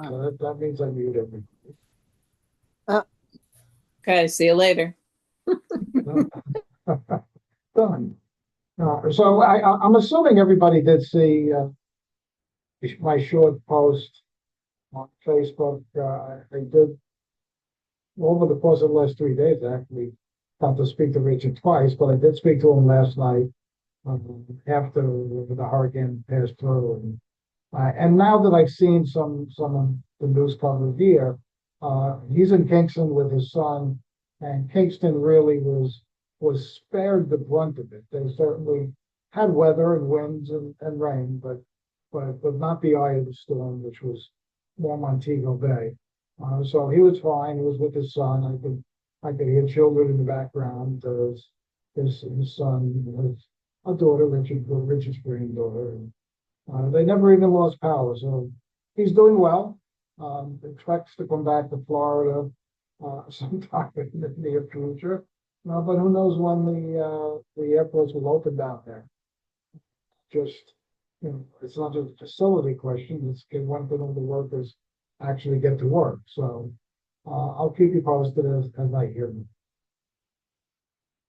So that means I mute everything. Okay, see you later. Done. So I'm assuming everybody did see my short post on Facebook. I did over the course of the last 3 days. I actually got to speak to Richard twice, but I did speak to him last night after the hurricane passed through, and now that I've seen some of the news coverage here, he's in Kingston with his son, and Kingston really was spared the brunt of it. They certainly had weather and winds and rain, but not the eye of the storm, which was more Montego Bay. So he was fine. He was with his son. I could hear children in the background. His son, his a daughter, Richard's granddaughter. They never even lost power, so he's doing well. Expects to come back to Florida sometime in the near future. But who knows when the airports will open down there? Just it's not just a facility question. It's when can all the workers actually get to work. So I'll keep you posted as I hear them.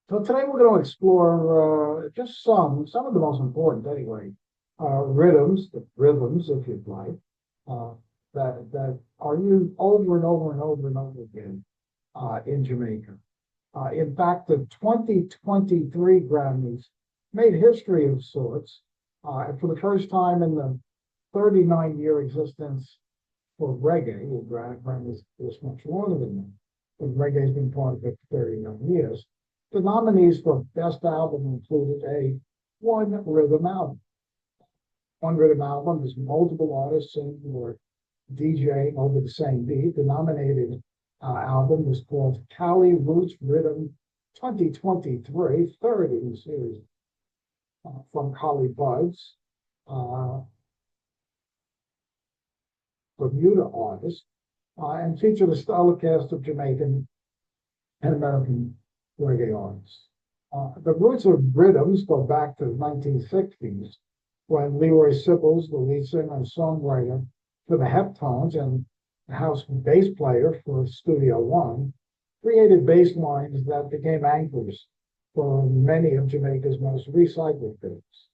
So today we're going to explore just some of the most important anyway, rhythms, if you'd like, uh, that are used over and over and over and over again in Jamaica. In fact, the 2023 Grammys made history of sorts. And for the first time in the 39-year existence for reggae, Grammys is much longer than that, but reggae has been part of it for 39 years. The nominees for Best Album included a one rhythm album. One rhythm album is multiple artists singing or DJing over the same beat. The nominated album was called Cali Roots Rhythm 2023, third in the series from Cali Buds, Bermuda artist, and featured a stellar cast of Jamaican and American reggae artists. The roots of rhythms go back to the 1960s when Leroy Sibbles, the lead singer and songwriter for the Heptones and the house bass player for Studio One, created bass lines that became anchors for many of Jamaica's most recycled beats.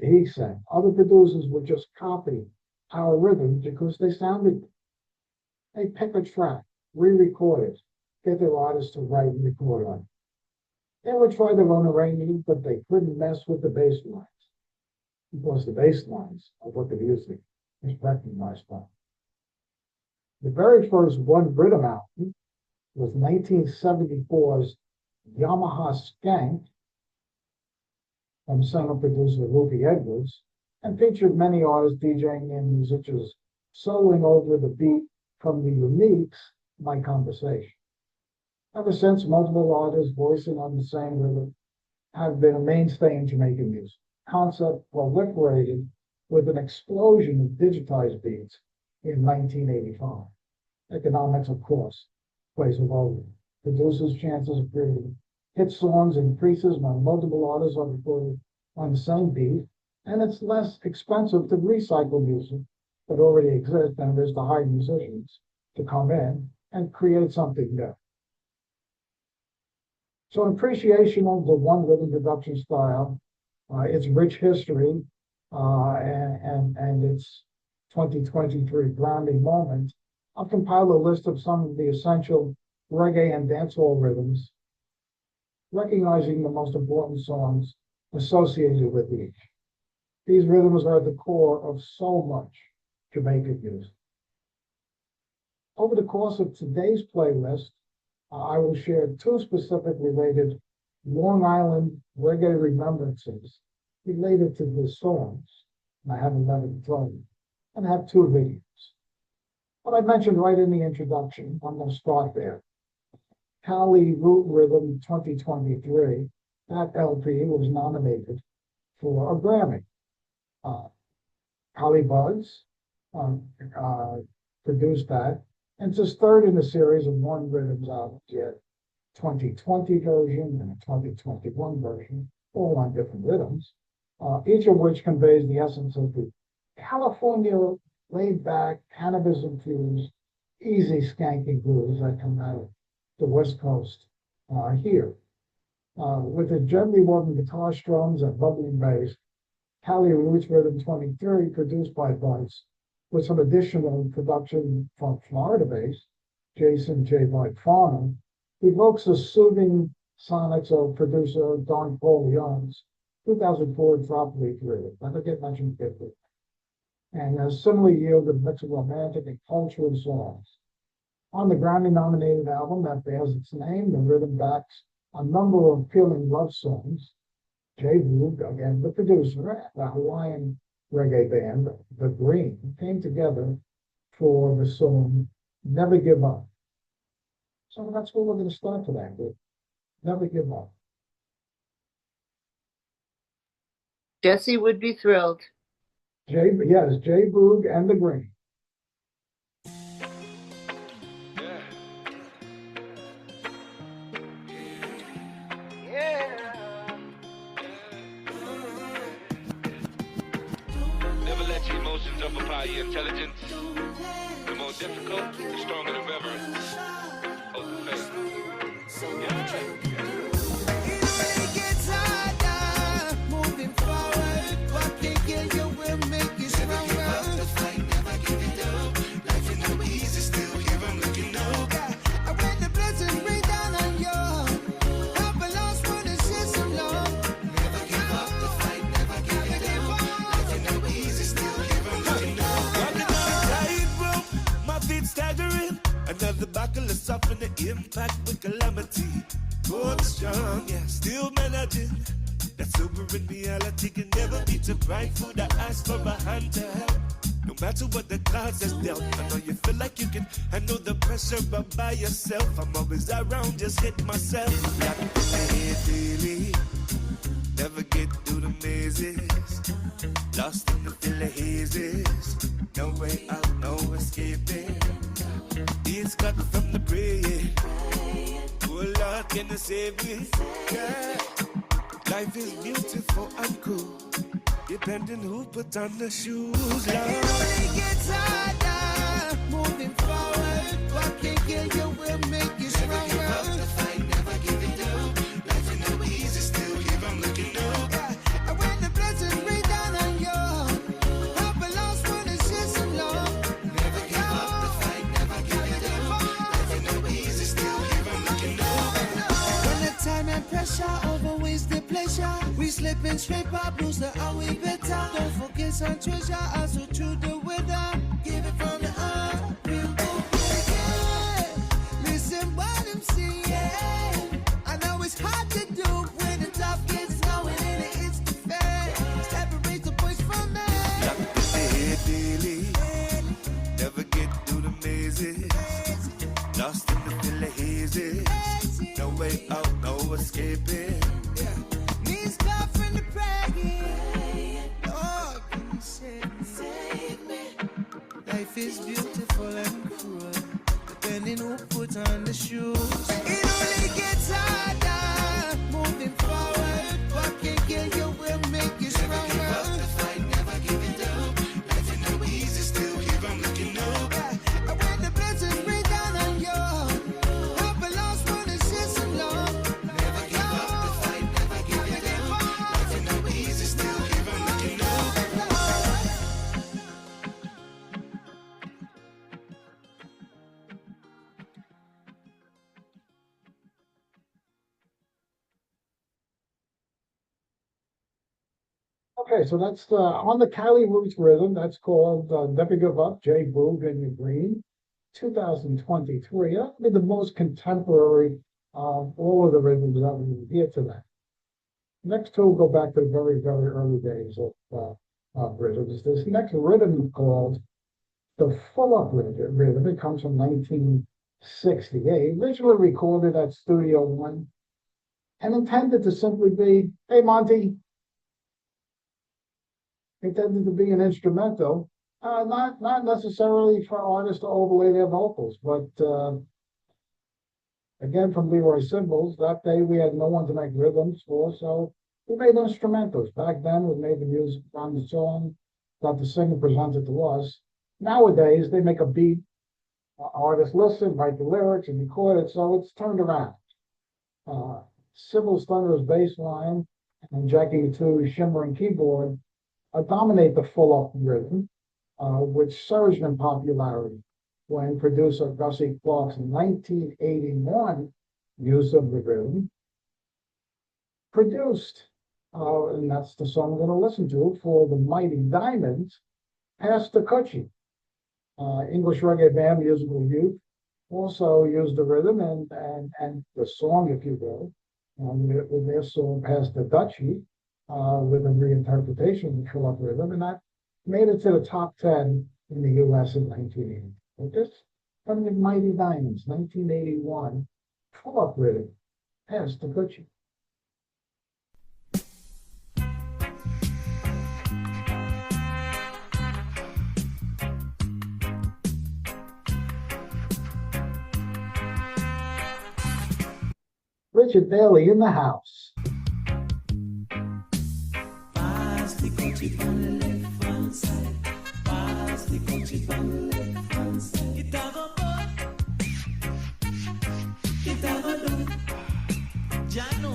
He said, other producers would just copy our rhythms because they sounded good. They pick a track, re-record it, get their artists to write and record on it. They would try their own arranging, but they couldn't mess with the bass lines because the bass lines are what the music is recognized by. The very first one rhythm album was 1974's Yamaha Skank from singer producer Ruby Edwards, and featured many artists, DJing and musicians soloing over the beat from the Unique's My Conversation. Ever since, multiple artists voicing on the same rhythm have been a mainstay in Jamaican music. Concept proliferated with an explosion of digitized beats in 1985. Economics, of course, plays a role. Producers' chances of creating hit songs increases when multiple artists are recorded on the same beat, and it's less expensive to recycle music that already exists than it is to hire musicians to come in and create something new. So an appreciation of the one rhythm production style, its rich history, and its 2023 grounding moment, I'll compile a list of some of the essential reggae and dancehall rhythms, recognizing the most important songs associated with each. These rhythms are at the core of so much Jamaican music. Over the course of today's playlist, I will share two specific related Long Island reggae remembrances related to the songs. And I have 11 total, and I have two videos. What I mentioned right in the introduction, I'm going to start there. Cali Root Rhythm 2023, that LP was nominated for a Grammy. Cali Buds produced that, and it's his third in a series of one rhythms albums yet. 2020 version and a 2021 version, all on different rhythms, each of which conveys the essence of the California laid back, cannabis infused, easy skanking blues that come out of the West Coast here. With the gently woven guitar strums and bubbling bass, Cali Roots Rhythm 23, produced by Bunce, with some additional production from Florida-based Jason J. Farnham, evokes the soothing sonics of producer Don Corleone's 2004 Drop Leaf Rhythm. Never get mentioned before. And has similarly yielded a mix of romantic and cultural songs. On the Grammy-nominated album that bears its name, the rhythm backs a number of appealing love songs. Jay Boog, again, the producer, the Hawaiian reggae band, The Green, came together for the song Never Give Up. So that's what we're going to start today with. Never Give Up. Jesse would be thrilled. Jay Boog and The Green. Never let your emotions overpower your intelligence. The more difficult, the stronger the reverence. Hold the faith. Another buckle is soften the impact with calamity. Going strong, yeah, still managing. That sobering reality can never be too bright for the eyes for a hand to help. No matter what the cards has dealt, I know you feel like you can handle the pressure but by yourself. I'm always around, just hit myself. Got in the head daily, never get through the mazes. Lost in the feel of hazes. No way out, no escaping. It's cut from the brain. Oh Lord, can you save me? Yeah. Life is beautiful and cool, depending who put on the shoes. Lord. It only gets harder moving forward. What can kill you will make you stronger. Never give up the fight, never give it up. Life ain't no easy, still here I'm looking up. Yeah. And when the blessings rain down on you, help belongs for the system, Lord. Never give up the fight, never give it up. Life ain't no easy, still here I'm looking up. When the time and pressure overweighs the pleasure, we slip and scrape our blues, so are we better? Don't focus on treasure, also through the weather. Give it from the heart, we'll go again. Listen what I'm saying. I know it's hard to do when the tough gets going and it's the fair. Separate the boys from men. Locked in the head daily, never get through the mazes. Lost in the feel of hazes. No way out, no escaping. Knees cut from the bragging. Lord, can you save me? Life is beautiful and cruel, depending who put on the shoes. It only gets harder moving forward. What can kill you will make you stronger. Never give up the fight, never give it up. Life ain't no easy, still here I'm looking up. Yeah. And when the blessings rain down on you, help belongs for the system, Lord. Never give up the fight, never give it up. Life ain't no easy, still here I'm looking up. Okay, so that's on the Cali Roots Rhythm. That's called Never Give Up, Jay Boog and The Green, 2023. That'll be the most contemporary of all of the rhythms that we hear today. Next two will go back to the very, very early days of rhythms. This next rhythm is called the Full Up Rhythm. It comes from 1968, originally recorded at Studio One and intended to simply be, hey, Monty, intended to be an instrumental, not necessarily for artists to overlay their vocals, but again, from Leroy Symbols, that day we had no one to make rhythms for, so we made instrumentals. Back then, we made the music on the song that the singer presented to us. Nowadays, they make a beat, artists listen, write the lyrics, and record it, so it's turned around. Sybil's thunderous bass line and Jackie Matu's shimmering keyboard dominate the full-up rhythm, which surged in popularity when producer Gussie Clark's 1981 use of the rhythm produced, and that's the song we're going to listen to, for the Mighty Diamonds, Pass the Coochie. English reggae band Musical Youth also used the rhythm and the song, if you will, with their song Pass the Dutchie, with a reinterpretation of the full-up rhythm, and that made it to the top 10 in the U.S. in 1980. But this from the Mighty Diamonds, 1981, full-up rhythm, Pass the Coochie. Richard Bailey in the house. Pass the country on the left hand side. Pass the country on the left hand side. It a go put, it a go do. Jano.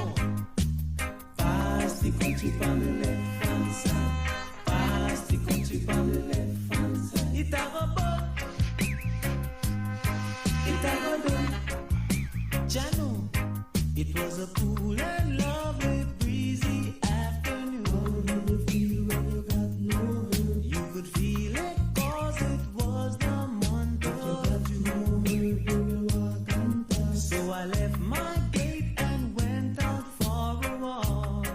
Pass the country on the left hand side. Pass the country on the left hand side. It a go put, it a go do. Jano. It was a cool and lovely breezy afternoon. How did you feel when you got no hurt? You could feel it 'cause it was the month of June. You walk and pass. So I left my gate and went out for a walk.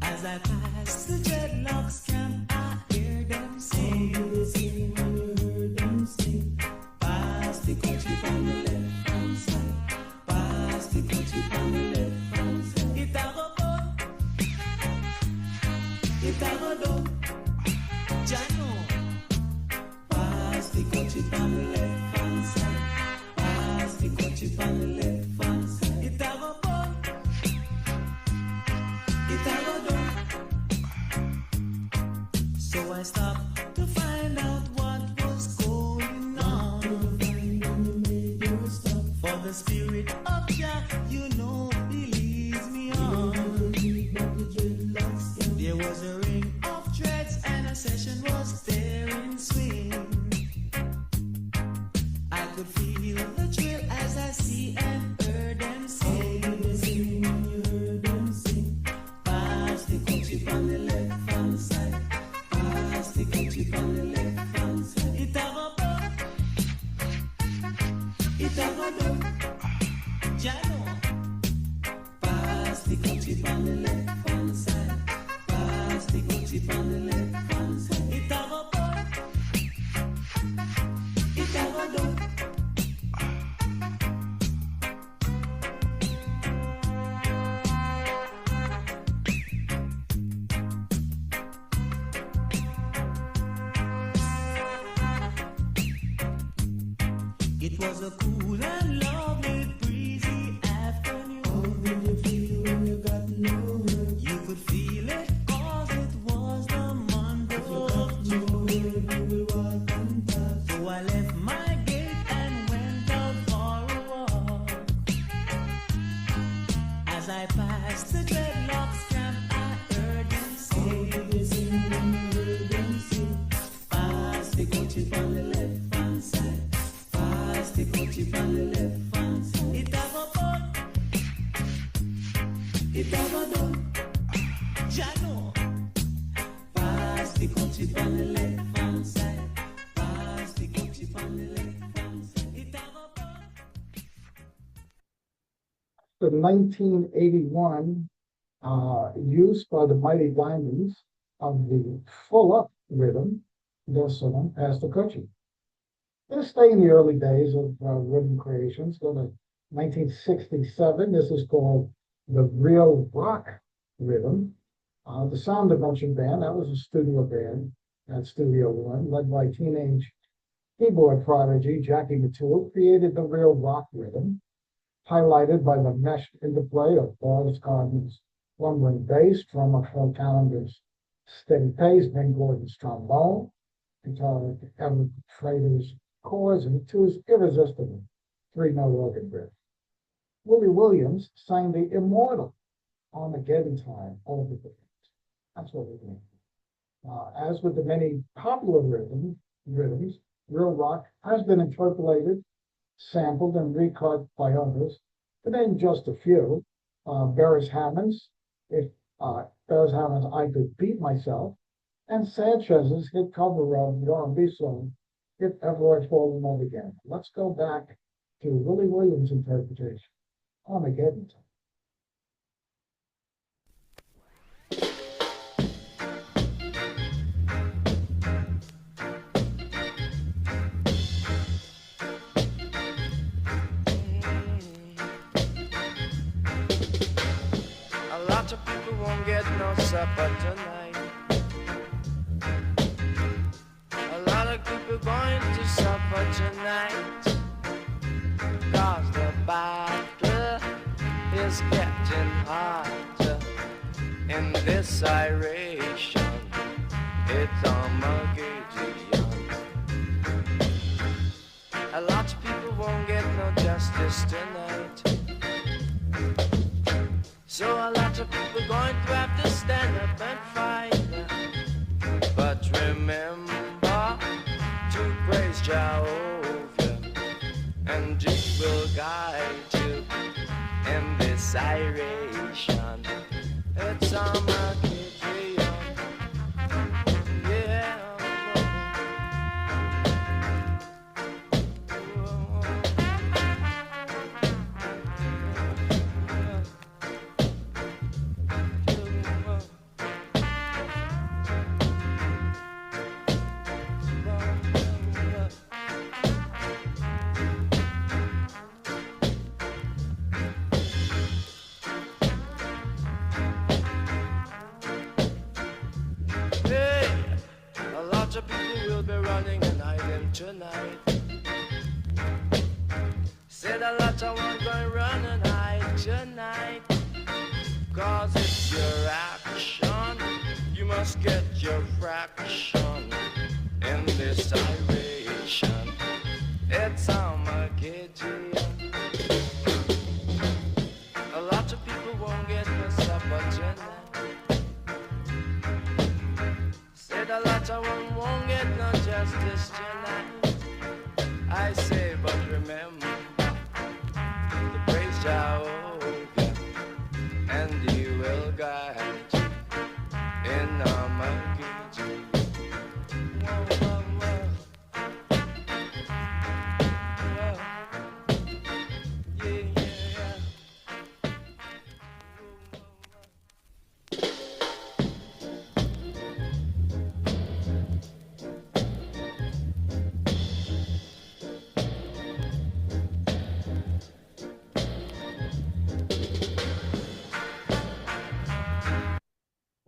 As I passed the dreadlocks camp, I hear them sing. How did you sing when you heard them sing? Pass the country from the left hand side. The country on the left hand side. It a go put, it a go do. Jano. Pass the country on the left hand side. Pass the country on the left hand side. It a go put, it a go do. So I stopped to find out what was going on. For the spirit of Jah, you know, he leads me on. There was a ring of dreads and a session was there in swing. I could feel the thrill as I see and heard them sing. You heard them sing. Pass the country on the left hand side. Pass the country on the left hand side. It a go put, it a go do. Jano. Pass the country on the left hand side. Pass the country on the left hand side. It a go put, it a go do. It was a cool and lovely breezy afternoon. How did you feel when you got no hurt? You could feel it 'cause it was the month of June. You will walk and pass. So I left my gate and went out for a walk. As I passed the dreadlocks camp, I heard them sing. How did you sing when you heard them sing? Pass the country on the left hand side. Pass the country on the left hand side. It a go put, it a go do. Jano. Pass the country on the left hand side. Pass the country on the left hand side. It a go put. The 1981 use by the Mighty Diamonds of the full-up rhythm, their song Pass the Coochie. Let's stay in the early days of rhythm creations. Go to 1967. This is called the Real Rock Rhythm. The Sound Dimension Band, that was a studio band at Studio One, led by teenage keyboard prodigy Jackie Matu, created the Real Rock Rhythm, highlighted by the meshed interplay of Boris Cardin's rumbling bass, drummer Phil Calendar's steady pace, Ben Gordon's trombone, guitar ever Trader's chords, and two is irresistible. Three-note organ riff. Willie Williams sang the immortal Armageddon Time over the things. That's what we mean. As with the many popular rhythms, real rock has been interpolated, sampled, and recut by others. To name just a few, Beres Hammond's "I Could Beat Myself," and Sanchez's hit cover of the R&B song "If Ever I Fall in Love Again." Let's go back to Willie Williams' interpretation, Armageddon Time. A lot of people won't get no supper tonight. A lot of people going to supper tonight. 'Cause the battle is getting hotter in this iration. It's Armageddon. A lot of people won't get no justice tonight. So a lot of people going to have to stand up and fight. But remember to praise Jehovah, and He will guide you in this iration. It's Armageddon. Yeah. Hey, a lot of people will be running and hiding tonight. Said a lot of one going run and hide tonight. 'Cause it's your action. You must get your fraction in this iration. It's Armageddon. A lot of people won't get no supper tonight. Said a lot of them won't get no justice tonight. I say, but remember to praise Jehovah, and He will guide you in Armageddon. Whoa, whoa, whoa. Whoa. Yeah, yeah, yeah.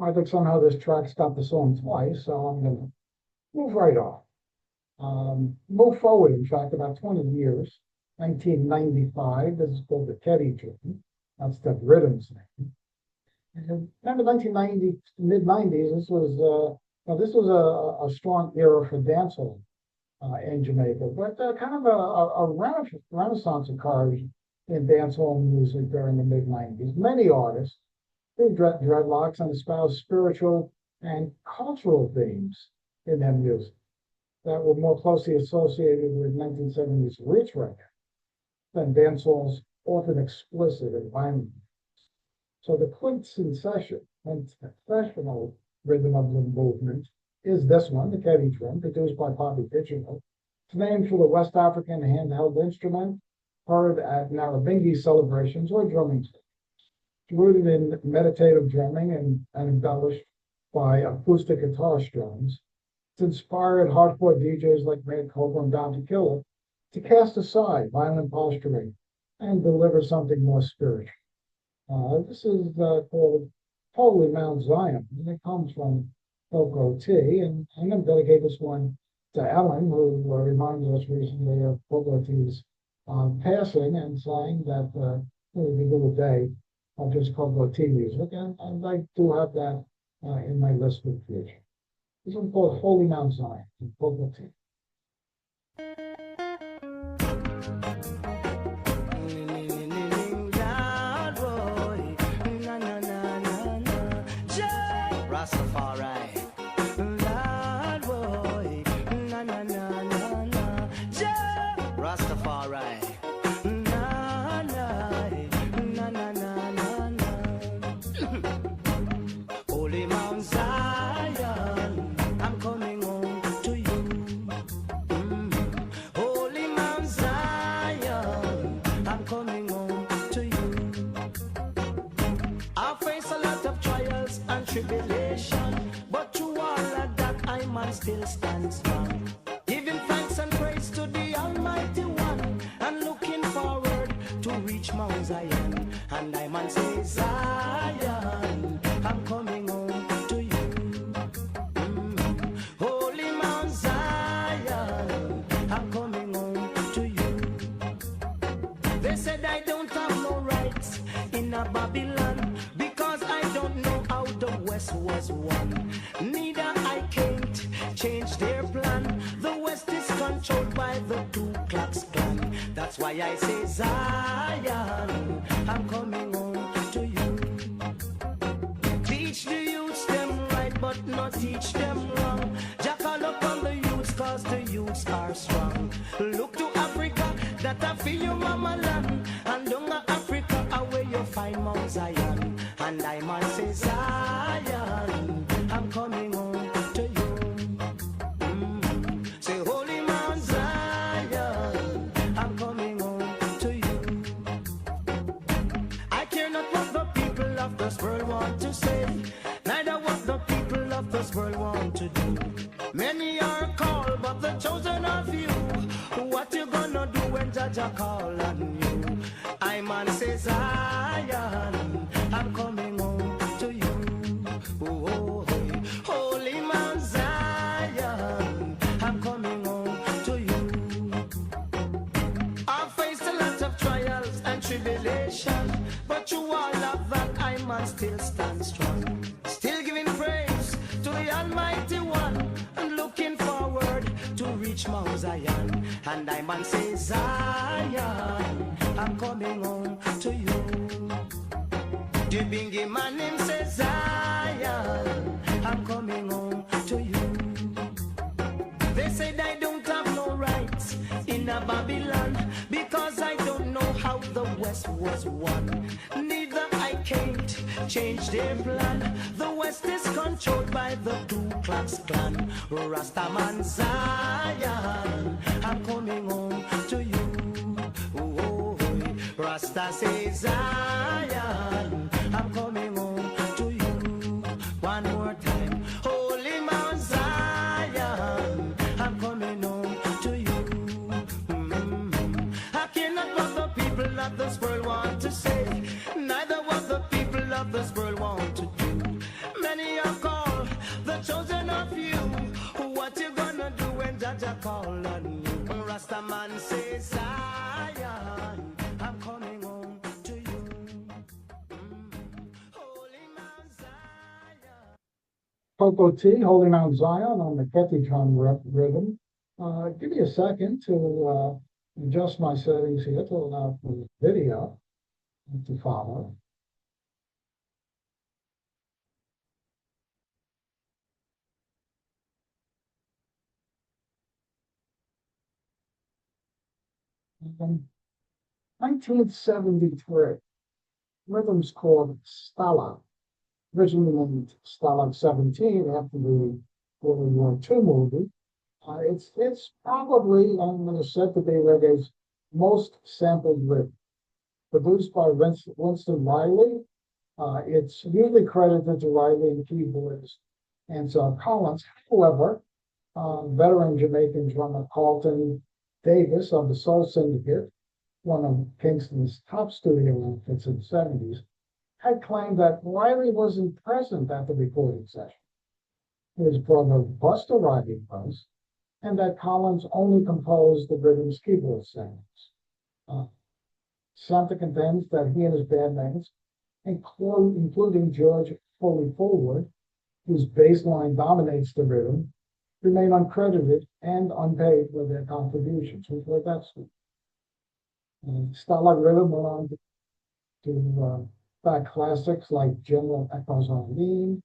I think somehow this track's got the song twice, so I'm gonna move right off. Move forward, in fact, about 20 years. 1995, this is called the Teddy Drum. That's the Riddims name. And remember 1990, mid-90s, this was a strong era for dancehall in Jamaica, but kind of a renaissance occurred in dancehall music during the mid-90s. Many artists who dreadlocks and espoused spiritual and cultural themes in their music that were more closely associated with 1970s roots reggae than dancehall's often explicit and violent. So the quintessential rhythm of the movement is this one, the Keddy drum, produced by Bobby Digital. It's named for the West African handheld instrument heard at Narrabingi celebrations or drumming stations. It's rooted in meditative drumming and embellished by acoustic guitar strums. It's inspired hardcore DJs like Mad Cobra and Bounty Killer to cast aside violent posturing and deliver something more spiritual. This is called Holy Mount Zion, and it comes from Coco T. And I'm going to dedicate this one to Ellen, who reminded us recently of Coco T's passing and saying that it would be a little day of just Coco T music. And I do have that in my list for the future. This one called Holy Mount Zion, in Vocal T. Rastafari, Lord boy, na na na na na, Jah Rastafari, na na na na na na. Holy Mount Zion, I'm coming home to you. Holy Mount Zion, I'm coming home to you. I face a lot of trials and tribulation, but through all of that I man still stand strong, giving thanks and praise to the Almighty One, and looking forward to reach Mount Zion. And I man say, Zion, I'm coming home to you. Holy Mount Zion, I'm coming home to you. They said I don't have no rights in a Babylon, because I don't know how the West was won. Neither I can't change their plan. The West is controlled by the Ku Klux Klan. That's why I say, Zion, I'm coming home to you. Teach the youths them right, but not teach them wrong. Jackal up on the youths, cause the youths are strong. Look to Africa, that I feel your mama land. And down to Africa, where you find Mount Zion. And I man say, Zion, I'm coming home to you. Say, Holy Mount Zion, I'm coming home to you. I care not what the people of this world want to say, neither what the people of this world want to do. Many are called, but the chosen of you. What you gonna do when Jaja call on you? I man say, Zion, I'm coming home to you. Oh, hey. Holy Mount Zion, I'm coming home to you. I faced a lot of trials and tribulation, but through all of that I man still stand strong, still giving praise to the Almighty One, and looking forward to reach Mount Zion. And I man say, Zion, I'm coming home to you. The bingy man him say, Zion, I'm coming home to you. They said I don't have no rights in a Babylon, because I don't know how the West was won. Neither I can't change their plan. The West is controlled by the Ku Klux Klan. Rastaman Zion, I'm coming home to you. Oh, Rasta say, Zion, I'm coming home to you. One more time. Holy Mount Zion, I'm coming home to you. I cannot what the people of this world want to say, neither what the people of this world want to do. Many are called, the chosen of you. What you gonna do when Jaja call on you? Rastaman says, Zion, I'm coming home to you. Holy Mount Zion. Coco T, Holy Mount Zion on the Kettytron rhythm. Give me a second to adjust my settings here to allow for the video to follow. In 1973, rhythms called Stala, originally named Stalag 17 after the World War II movie. It's probably, I'm going to say, to be reggae's most sampled rhythm. Produced by Winston Riley, it's usually credited to Riley and keyboardist Ansel Collins. However, veteran Jamaican drummer Carlton Davis of the Soul Syndicate, one of Kingston's top studio outfits in the 70s, had claimed that Riley wasn't present at the recording session. His brother Buster Riley was, and that Collins only composed the rhythm's keyboard sounds. Santa contends that he and his bandmates, including George Foley Forward, whose bass line dominates the rhythm, remain uncredited and unpaid for their contributions. We've heard that story. And Starlight Rhythm went on to back classics like General Echo's Arlene,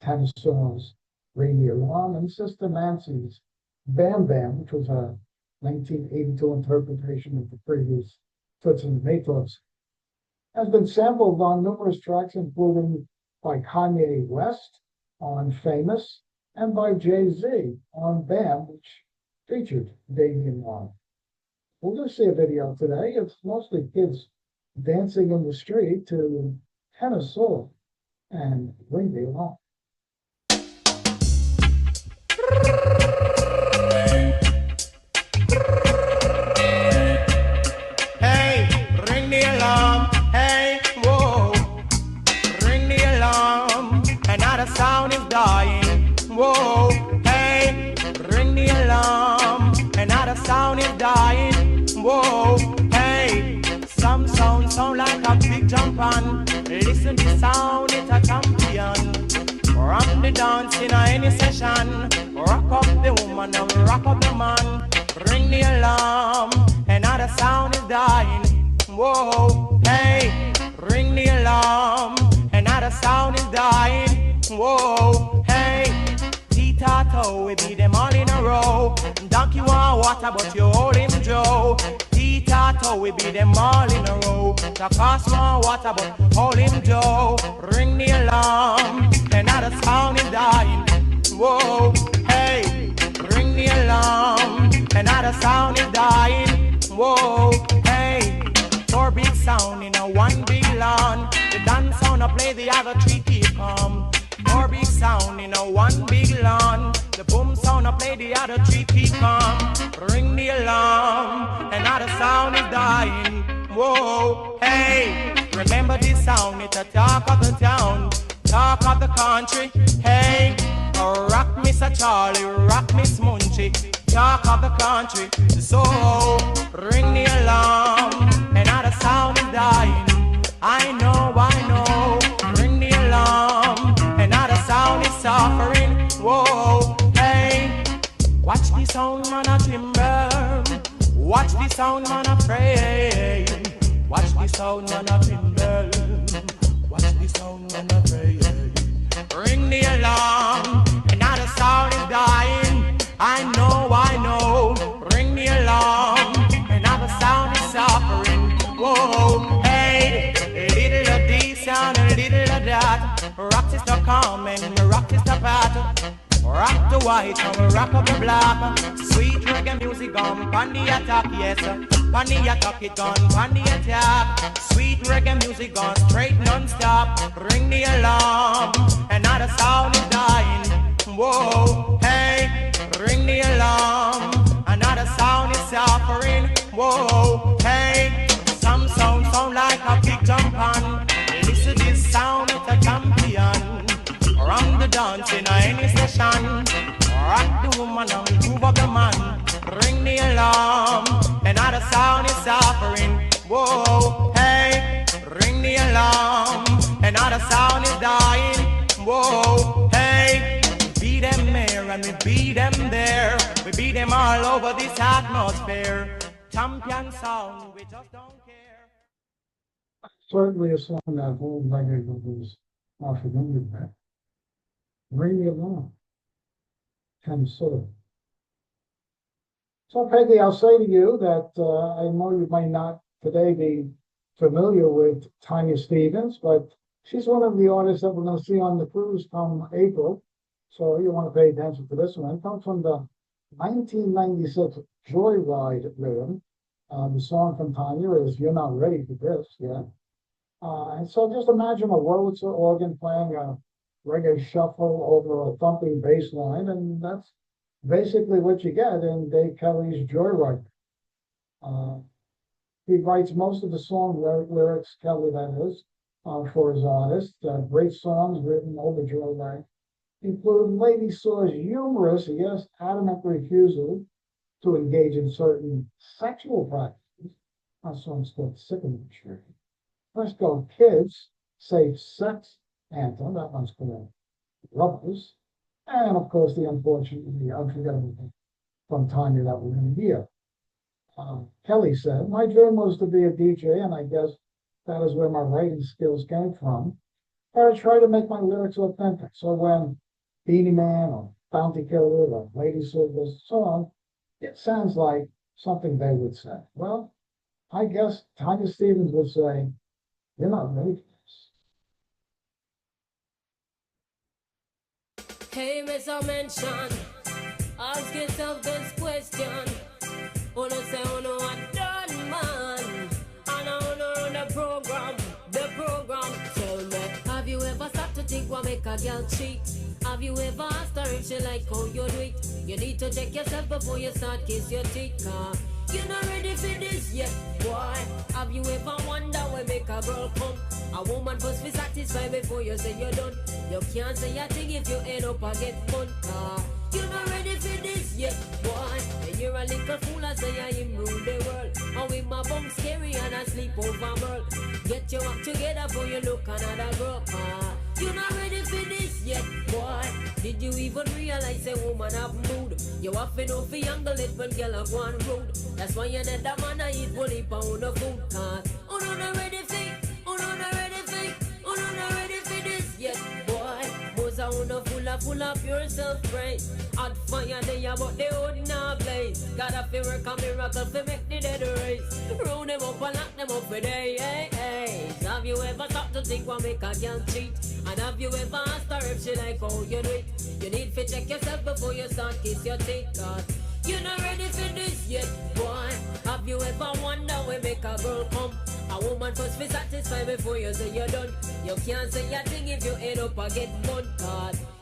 Tennis Song's Radio Alarm, and Sister Nancy's Bam Bam, which was a 1982 interpretation of the previous Toots and the Maytals, has been sampled on numerous tracks, including by Kanye West on Famous and by Jay-Z on Bam, which featured Damian Marley. We'll just see a video today. It's mostly kids dancing in the street to Tennis Soul and Ring the Alarm. Hey, ring the alarm. Hey, whoa. Ring the alarm. Another sound is dying. Whoa. Hey, ring the alarm. Another sound is dying. Whoa. Hey, some sound like a big jump on. Listen to the sound, it's a champion. Rock the dance in any session. Rock up the woman and rock up the man. Ring the alarm, another sound is dying. Whoa, hey, ring the alarm, another sound is dying. Whoa, hey, Tita-to, we beat them all in a row. Donkey want water, but you hold him Joe. Tita-to, we beat them all in a row. The cost want water, but hold him Joe. Ring the alarm, another sound is dying. Whoa, hey, ring the alarm, another sound is dying. Whoa, hey, four big sound in a one big lawn. The dance sound a play, the other three keep calm. Four big sound in a one big lawn. The boom sound a play, the other three keep calm. Ring the alarm, another sound is dying. Whoa, hey, remember this sound, it's a talk of the town, talk of the country. Hey, rock Mr. Charlie, rock Miss Munchie, talk of the country. So ring the alarm, another sound is dying. I know, ring the alarm, another sound is suffering. Whoa, hey, watch the sound man a timber, watch the sound man a pray, watch the sound man a timber, watch the sound man a pray. Ring the alarm, another sound is dying. I know, ring the alarm, another sound is suffering. Whoa, hey, a little of this and a little of that. Rock is the calm and rock is the pat. Rock the white and rock up the black. Sweet reggae music on the attack, yes. On the attack it gone, on the attack. Sweet reggae music on straight non-stop. Ring the alarm, another sound is dying. Whoa, hey, ring the alarm, another sound is suffering. Whoa, hey, some sound like a big jump on. Listen to this sound, it's a champion. Around the dance in any session. Rock the woman and move up the man. Ring the alarm, another sound is suffering. Whoa, hey, ring the alarm, another sound is dying. Whoa, hey, we beat them here and we beat them there. We beat them all over this atmosphere. Champion sound, we just don't care. Certainly a song that whole reggae was not familiar with. Ring the alarm. And so Peggy, I'll say to you that I know you might not today be familiar with Tanya Stevens, but she's one of the artists that we're going to see on the cruise come April. So you want to pay attention to this one. It comes from the 1996 Joyride rhythm. The song from Tanya is You're Not Ready for This Yet. And so just imagine a Wurlitzer organ playing a reggae shuffle over a thumping bass line, and that's basically what you get in Dave Kelly's Joyride. He writes most of the song lyrics, Kelly that is, for his artists. Great songs written over Joyride include Lady Saw's humorous, yes, adamant refusal to engage in certain sexual practices. That song's called Sickening Tree. Let's Go Kids, Safe Sex Anthem, that one's called brothers, and of course the unfortunately unforgettable from Tanya that we're going to hear. Kelly said, my dream was to be a DJ, and I guess that is where my writing skills came from. But I try to make my lyrics authentic. So when Beanie Man or Bounty Killer or Lady Silver's song, it sounds like something they would say. Well, I guess Tanya Stevens would say, you're not ready for this. Hey, Mr. Mention, ask yourself this question. Wanna say, oh no, I done, man. And I wanna run the program. Tell me, have you ever stopped to think what make a girl cheat? Have you ever asked her if she like how you do it? You need to check yourself before you start kiss your teeth. You're not ready for this yet, boy. Have you ever wondered what make a girl come? A woman must be satisfied before you say you're done. You can't say a thing if you end up and get fun. You're not ready for this yet, boy. And you're a little fool, I say I am rule the world. And with my bum scary and I sleep over world. Get your act together before you look another girl. You're not ready for this yet, boy. Did you even realize a woman have mood? You have to know for younger it when girl are going rude. That's why you need that man I eat one heap on the food. Oh no, not ready for, oh no, not ready for, oh no, not ready for this yet, boy. Most I wanna full of pure self-praise. Hot fire there, but they would not blaze. Gotta feel work a miracle to make the dead race. Round them up and lock them up for day, hey, hey. Have you ever stopped to think what make a girl cheat? And have you ever asked her if she like how you do it? You need to check yourself before you start kiss your teeth. You're not ready for this yet, boy. Have you ever wondered where make a girl come? A woman must be satisfied before you say you're done. You can't say a thing if you end up and get bun.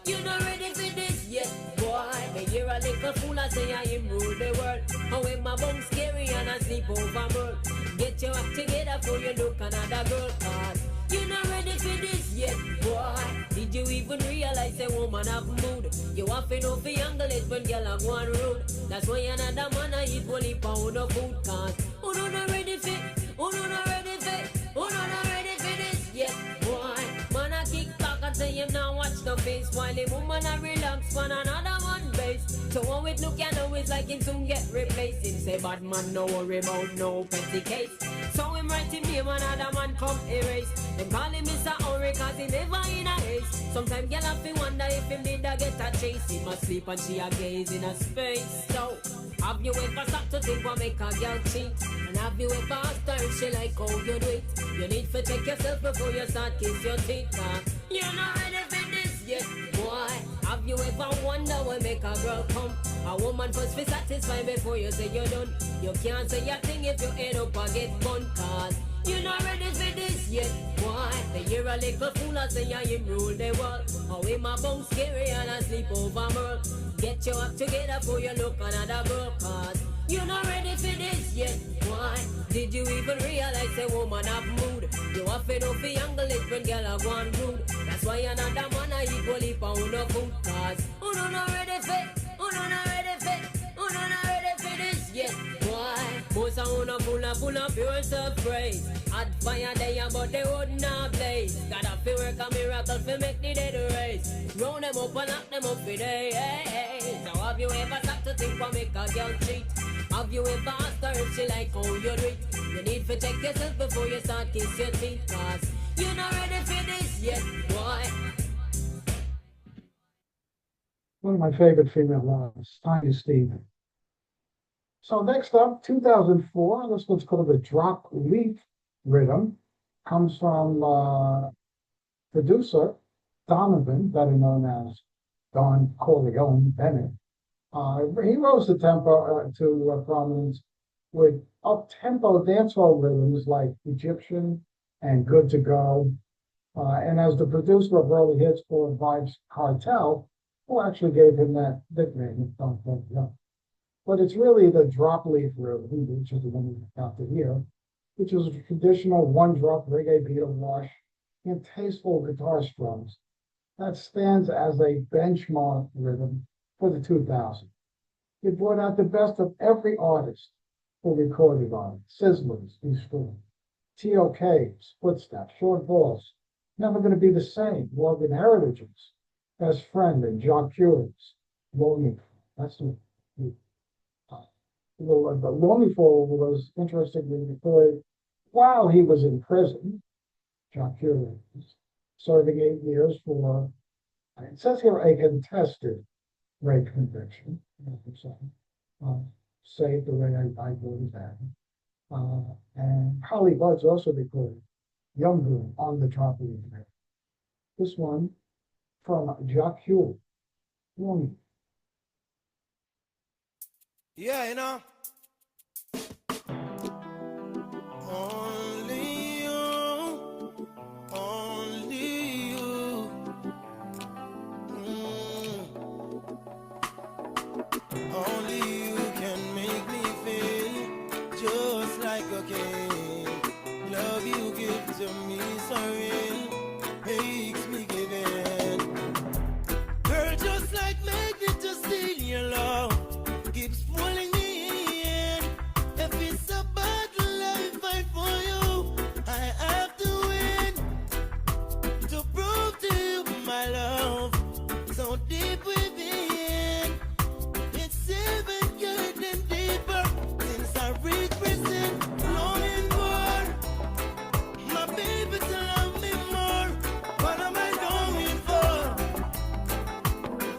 You're not ready for this yet, boy. But you're a little fool, I say I am rule the world. And when my bum scary and I sleep over world. Get your act together before you look another girl. You're not ready for this yet, boy. Did you even realize a woman have mood? You have to know for younger it when girl are going rude. That's why another man I eat one pound of food. Oh no, not ready for, oh no, not ready for, oh no, not ready for this yet, boy. Man I kick back and say him now watch the face. While the woman I relax on another one base. So how it look, you know it's like him soon get replaced. Him say bad man no worry about no petty case. So him write him name another man come erase. Them call him Mr. Ori cause he never in a haze. Sometimes girl have to wonder if him need to get a chase. He must sleep and she a gaze in a space. So have you ever stopped to think what make a girl cheat? And have you ever asked her if she like how you do it? You need to check yourself before you start kiss your teeth. You're not ready for this yet, boy. Have you ever wondered what make a girl come? A woman must be satisfied before you say you're done. You can't say a thing if you end up and get bun. Cause you're not ready for this yet, boy. But you're a little fool, I say I am rule the world. How in my bum scary and I sleep over world. Get your act together before you look another girl. Cause you're not ready for this yet, boy. Did you even realize a woman have mood? You have to know for younger it when girl are going rude. That's why another man I eat one heap on the food. Cause who no not ready for, who no not ready for, who no not ready for this yet, boy. Most I wanna full of pure self-praise. Hot fire there but they would not blaze. Gotta feel work a miracle to make the dead race. Round them up and lock them up for day, hey, hey. So have you ever stopped to think what make a girl cheat? Have you ever asked her if she like how you do it? You need to check yourself before you start kiss your teeth. Cause you're not ready for this yet, boy. One of my favorite female artists, Tanya Stevens. So next up, 2004, this one's called the Drop Leaf Rhythm. Comes from producer Donovan, better known as Don Corleone Bennett. He rose the tempo to prominence with up-tempo dancehall rhythms like Egyptian and Good to Go. And as the producer of early hits for Vibes Cartel, who actually gave him that nickname, Don Corleone. But it's really the drop leaf rhythm, which is the one we got to hear, which is a traditional one-drop reggae beat awash and tasteful guitar strums that stands as a benchmark rhythm for the 2000s. It brought out the best of every artist who recorded on it. Sizzlers, Eastwood, TOKs, Footsteps, Short Balls, Never Gonna Be the Same, Morgan Heritages, best friend and Jock Hewitt's Longing. That's the Longing for was interestingly deployed while he was in prison. Jock Hewitt was serving 8 years for, it says here, a contested rape conviction. Say it the way I believe that. And Holly Buds also recorded Young Girl on the top of the head. This one from Jock Hewitt. Longing. Yeah, you know. Only you, only you. Only you can make me feel just like a king. Love you give to me so real, makes me give in. Girl, just like magnet to steal your love, keeps pulling me in. If it's a battle I fight for you, I have to win. To prove to you my love, so deep within. It's even getting deeper since I reached prison. Longing for my baby to love me more. What am I longing for?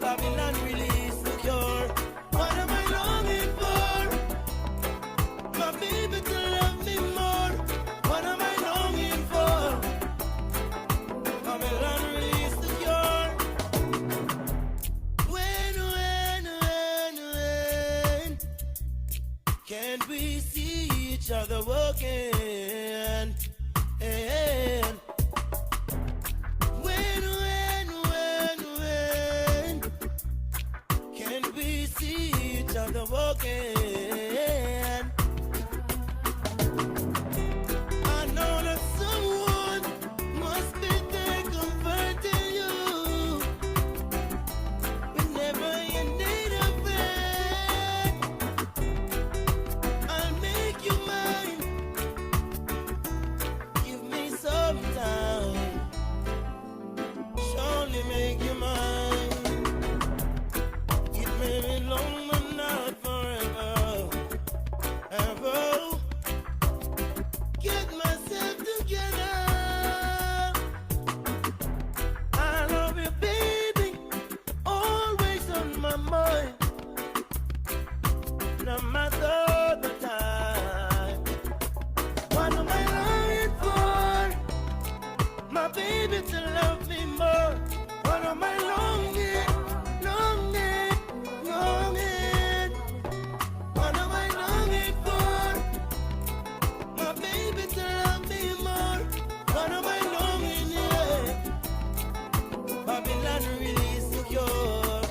Babylon release the cure. What am I longing for? My baby to love me more. What am I longing for? Babylon release the cure. When can't we see each other walking? And when can we see each other walking? I know that someone must be there comforting you whenever you need a friend. I'll make you mine. Give me some time. Surely make you mine. It may be long, but not forever. Ever get myself together. I love you, baby. Always on my mind. No matter the time. What am I longing for? My baby to love me more. What am I longing, longing, longing? What am I longing for? My baby to love me more. What am I longing, yeah? Babylon release the cure.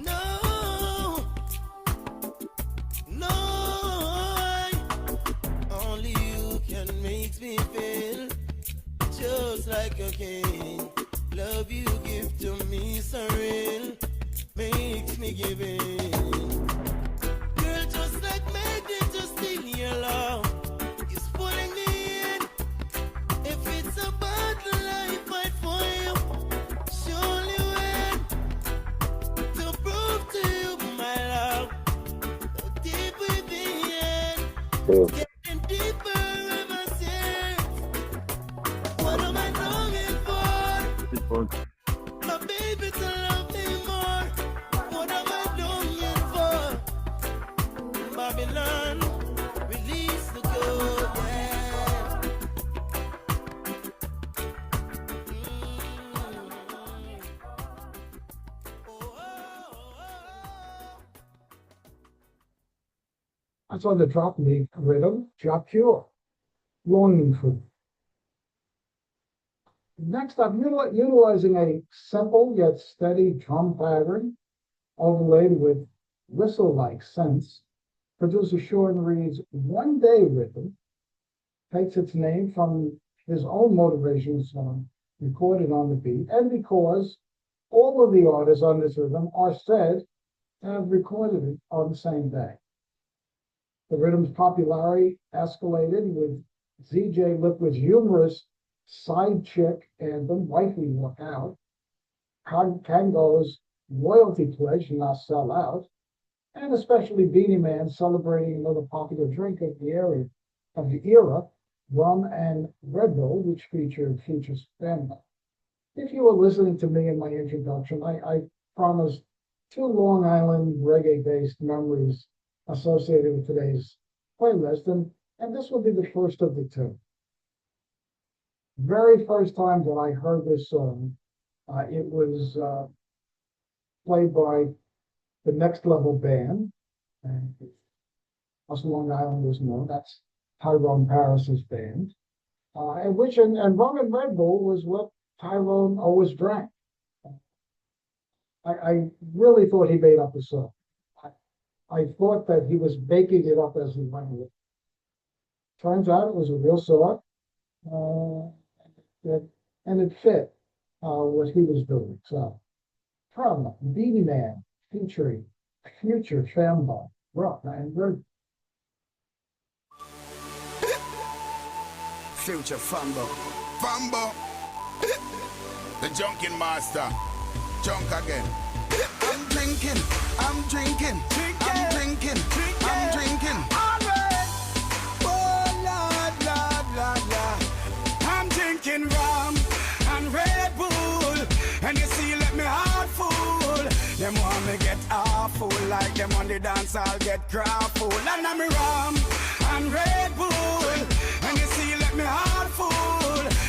No, no, only you can make me feel just like a king. Love you give to me so real, makes me give in. Girl, just like magnet to steal your love, is pulling me in. If it's a battle I fight for you, surely win. To prove to you my love, so deep within, getting deeper ever since. What am I longing for? My baby to love me more. What am I longing for? Babylon, release the code, yeah. That's on the drop me rhythm, Jock Cure. Longing for. Next up, utilizing a simple yet steady drum pattern overlaid with whistle-like synths, producer Sean Reed's One Day Rhythm takes its name from his own motivational song recorded on the beat, and because all of the artists on this rhythm are said to have recorded it on the same day. The rhythm's popularity escalated with ZJ Liquid's humorous side chick anthem, Wifey Look Out, Kango's loyalty pledge, Not Sell Out, and especially Beanie Man celebrating another popular drink of the era, rum and Red Bull, which featured Future Spam. If you were listening to me in my introduction, I promised two Long Island reggae-based memories associated with today's playlist, and this will be the first of the two. Very first time that I heard this song, it was played by the Next Level Band, and us Long Islanders know that's Tyrone Paris's band, and rum and Red Bull was what Tyrone always drank. I really thought he made up the song. I thought that he was making it up as he went with it. Turns out it was a real song, and it fit what he was doing. So, from Beanie Man featuring Future Family, Rock and Red. Future Fambo. Fambo. The junkin' master. Junk again. I'm drinking. I'm drinking. I'm drinking. I'm drinking. Alright. Oh, Lord, Lord, Lord, Lord. I'm drinking rum and Red Bull. And you see, let me heart full. Them want me get awful. Like them on the dance, I'll get crowd full. And I'm rum and Red Bull. And you see, let me heart full.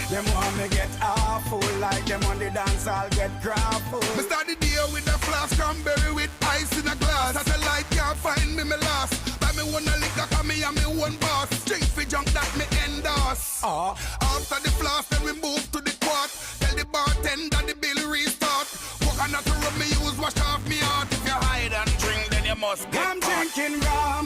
Them want me get awful. Like them on the dance, I'll get crowd full. Me start the day with a flask cranberry with ice in a glass. As a light can't find me, me last. Buy me one a liquor, cause me and me one boss. Drink for junk that me endorse. After the flask, then we move to the quart. Tell the bartender the bill restart. Coconut rum me use, wash off me heart. If you hide and drink, then you must get I'm caught. Drinking rum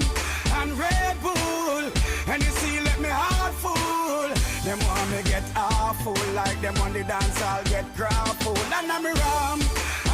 and Red Bull. And you see, let me heart full. Them want me get awful. Like them on the dance, I'll get crowd full. And I'm rum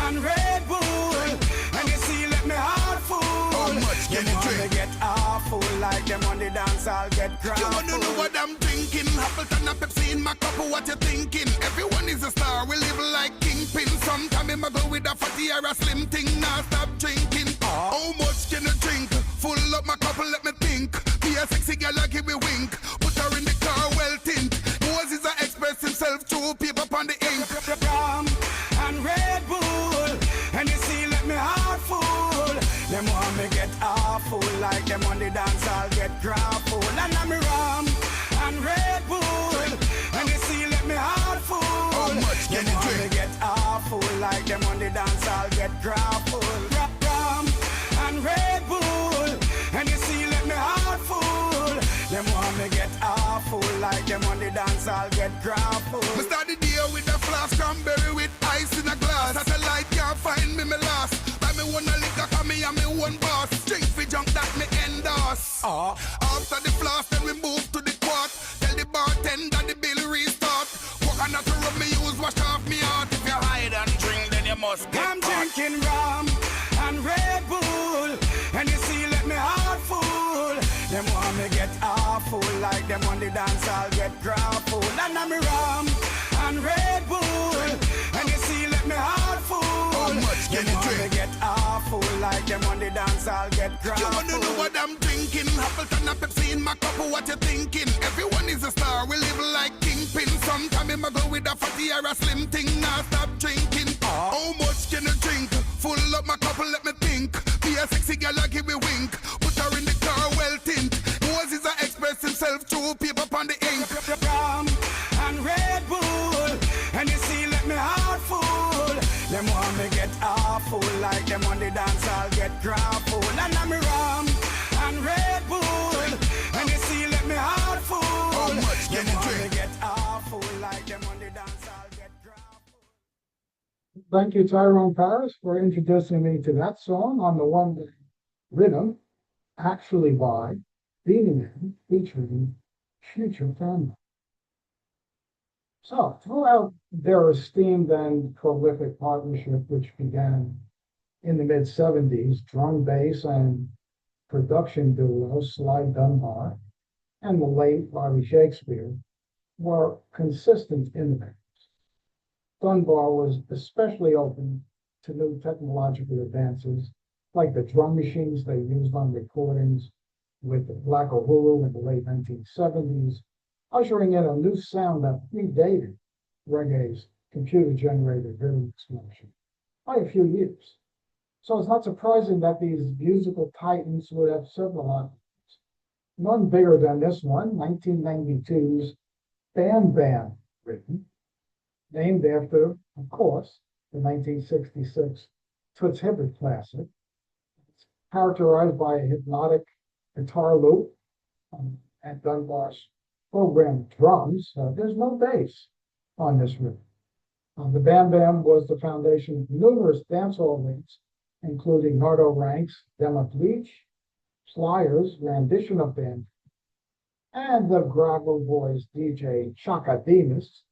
and Red Bull. And you see, let me heart full. How much can you drink? Get awful. Like them on the dance, I'll get crowd full. You wanna know what I'm drinking? Appleton and Pepsi in my cup, what you thinking? Everyone is a star, we live like kingpin. Sometimes I go with a fatty or a slim thing. Now stop drinking. How much can you drink? Full up my cup, let me think. Be a sexy girl, I give me wink. Put her in the car, well tint. Moses a express himself through paper on the ink. Rum and Red Bull. And you see, let me heart full. Them want me get awful. Like them on the dance, I'll get crowd full. And I'm rum and Red Bull. And you see, let me heart full. How much can you drink? Me get awful. Like them on the dance, I'll get crowd full. Rum and Red Bull. And you see, let me heart full. Them want me get awful. Like them on the dance, I'll get crowd full. Me start the day with a flask cranberry with ice in a glass. As a light can't find me, me last. Buy me one a liquor, cause me and me one boss. Drink for junk that me endorse. After the flask, then we move to the quart. Tell the bartender the bill restart. Coconut rum me use, wash off me heart. If you hide and drink, then you must get I'm caught. Drinking rum and Red Bull. And you see, let me heart full. Them want me get awful. Like them on the dance, I'll get crowd full. And I'm rum and Red Bull. And you see, let me heart full. How much can you drink? Get awful. Like them on the dance, I'll get crowd full. You wanna know what I'm drinking? Appleton and Pepsi in my cup, what you thinking? Everyone is a star, we live like kingpin. Sometimes I go with a fatty or a slim thing. Now stop drinking. How much can you drink? Full up my cup, let me think. Be a sexy girl, I give me wink. Put her in the car, well tint. Moses a express himself through paper on the ink. Rum and Red Bull. And you see, let me heart full. Them want me get awful. Like them on the dance, I'll get crowd full. And I'm rum and Red Bull. And you see, let me heart full. How much can you drink? Get awful. Like them on the dance, I'll get crowd full. Thank you, Tyrone Paris, for introducing me to that song on the one rhythm, actually by Beanie Man, featuring Future Family. So, throughout their esteemed and prolific partnership, which began in the mid-70s, drum bass and production duo Sly Dunbar and the late Bobby Shakespeare were consistent innovators. Dunbar was especially open to new technological advances, like the drum machines they used on recordings with the Black Uhuru in the late 1970s, ushering in a new sound that predated reggae's computer-generated rhythm explosion by a few years. So it's not surprising that these musical titans would have several albums. None bigger than this one, 1992's Bam Bam Rhythm, named after, of course, the 1966 Toots Hibbert classic. It's characterized by a hypnotic guitar loop and Dunbar's programmed drums. There's no bass on this rhythm. The Bam Bam was the foundation of numerous dancehall leads, including Nardo Rank's Dema Bleach, Flyers' rendition of Bam, and the Gravel Boys DJ Chaka Demus